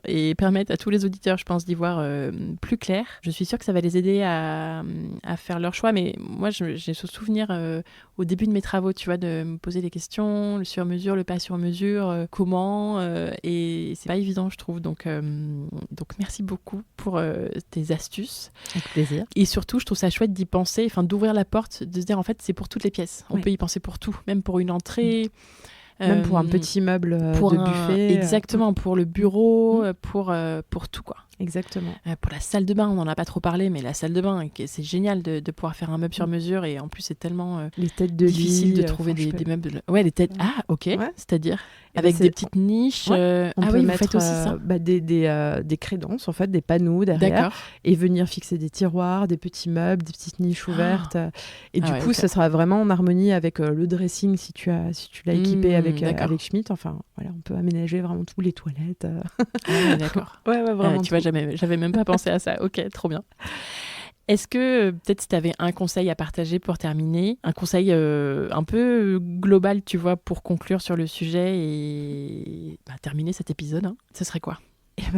à tous les auditeurs, je pense, d'y voir plus clair. Je suis sûre que ça va les aider à faire leur choix, mais moi, j'ai ce souvenir au début de mes travaux, tu vois, de me poser des questions, le sur-mesure, le pas sur-mesure, comment, et c'est pas évident, je trouve. Donc merci beaucoup pour tes astuces. Avec plaisir. Et surtout, je trouve ça chouette d'y penser, d'ouvrir la porte, de se dire, en fait, c'est pour toutes les pièces. On peut y penser pour tout, même pour une entrée. Même pour un petit meuble de buffet. Exactement, pour le bureau, pour tout, quoi. Exactement. Pour la salle de bain, on n'en a pas trop parlé, mais la salle de bain, c'est génial de pouvoir faire un meuble sur mesure, et en plus, c'est tellement les têtes de difficile de trouver des meubles. Ouais, les têtes. Ah, ok. Ouais. C'est-à-dire avec des petites niches. On peut mettre aussi ça. Des crédences, en fait, des panneaux derrière, et venir fixer des tiroirs, des petits meubles, des petites niches ouvertes. Et du coup, ça sera vraiment en harmonie avec le dressing si tu l'as équipé avec Schmitt. Enfin, voilà, on peut aménager vraiment tout, les toilettes. D'accord. Ouais, vraiment. Tu vois, j'avais même pas pensé à ça. Ok, trop bien. Est-ce que, peut-être si tu avais un conseil à partager pour terminer, un conseil un peu global, tu vois, pour conclure sur le sujet et terminer cet épisode, ce serait quoi ?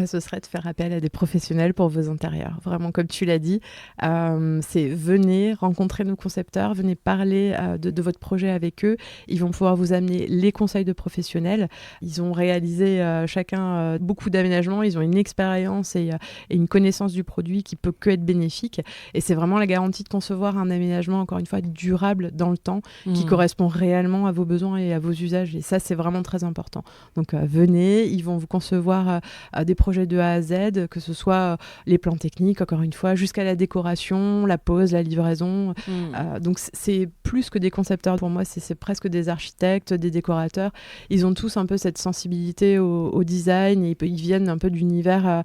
Ce serait de faire appel à des professionnels pour vos intérieurs. Vraiment, comme tu l'as dit, c'est venez rencontrer nos concepteurs, venez parler de votre projet avec eux. Ils vont pouvoir vous amener les conseils de professionnels. Ils ont réalisé chacun beaucoup d'aménagements. Ils ont une expérience et une connaissance du produit qui peut que être bénéfique. Et c'est vraiment la garantie de concevoir un aménagement, encore une fois, durable dans le temps, qui correspond réellement à vos besoins et à vos usages. Et ça, c'est vraiment très important. Donc, venez, ils vont vous concevoir des projets de A à Z, que ce soit les plans techniques, encore une fois, jusqu'à la décoration, la pose, la livraison. Donc, c'est plus que des concepteurs. Pour moi, c'est presque des architectes, des décorateurs. Ils ont tous un peu cette sensibilité au design et ils viennent un peu de l'univers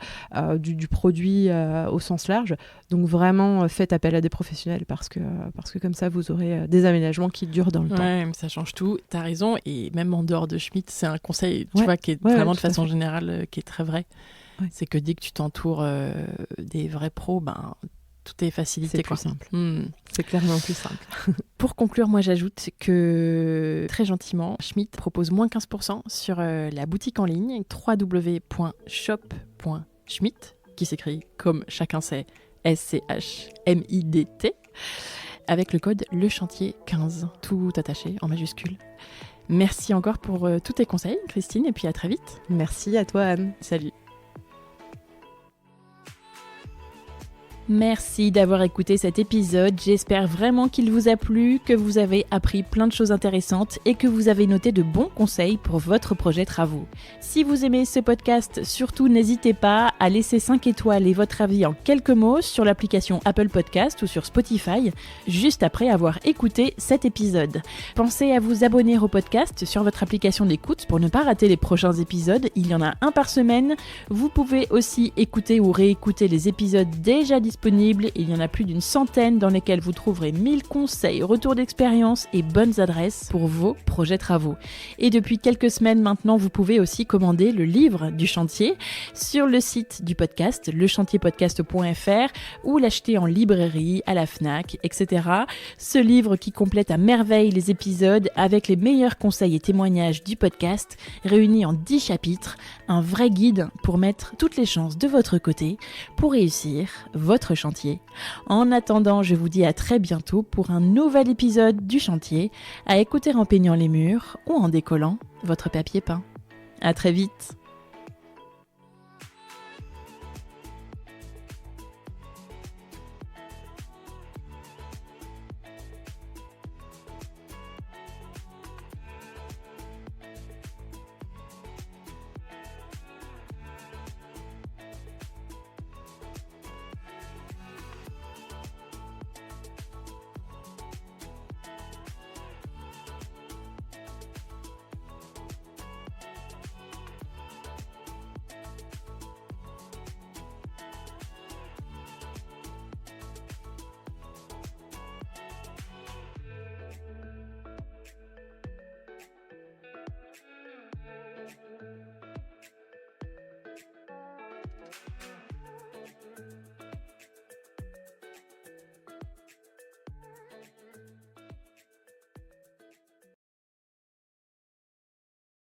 du produit au sens large. Donc, vraiment, faites appel à des professionnels parce que comme ça, vous aurez des aménagements qui durent dans le temps. Ouais, ça change tout. T'as raison. Et même en dehors de Schmitt, c'est un conseil, tu vois, qui est vraiment de façon générale, qui est très vrai. Ouais. C'est que dès que tu t'entoures des vrais pros, Tout est facilité. C'est plus simple. C'est clairement plus simple. Pour conclure, moi j'ajoute que très gentiment, Schmitt propose moins 15% sur la boutique en ligne www.shop.schmitt, qui s'écrit comme chacun sait, SCHMIDT, avec le code LECHANTIER15, tout attaché en majuscule. Merci encore pour tous tes conseils, Christine, et puis à très vite. Merci à toi, Anne. Salut. Merci d'avoir écouté cet épisode, j'espère vraiment qu'il vous a plu, que vous avez appris plein de choses intéressantes et que vous avez noté de bons conseils pour votre projet travaux. Si vous aimez ce podcast, surtout n'hésitez pas à laisser 5 étoiles et votre avis en quelques mots sur l'application Apple Podcast ou sur Spotify, juste après avoir écouté cet épisode. Pensez à vous abonner au podcast sur votre application d'écoute pour ne pas rater les prochains épisodes, il y en a un par semaine. Vous pouvez aussi écouter ou réécouter les épisodes déjà disponibles. Il y en a plus d'une centaine dans lesquels vous trouverez 1000 conseils, retours d'expérience et bonnes adresses pour vos projets travaux. Et depuis quelques semaines maintenant, vous pouvez aussi commander le livre du chantier sur le site du podcast, lechantierpodcast.fr, ou l'acheter en librairie, à la Fnac, etc. Ce livre qui complète à merveille les épisodes avec les meilleurs conseils et témoignages du podcast, réunis en 10 chapitres, un vrai guide pour mettre toutes les chances de votre côté pour réussir votre chantier. En attendant, je vous dis à très bientôt pour un nouvel épisode du chantier, à écouter en peignant les murs ou en décollant votre papier peint. À très vite.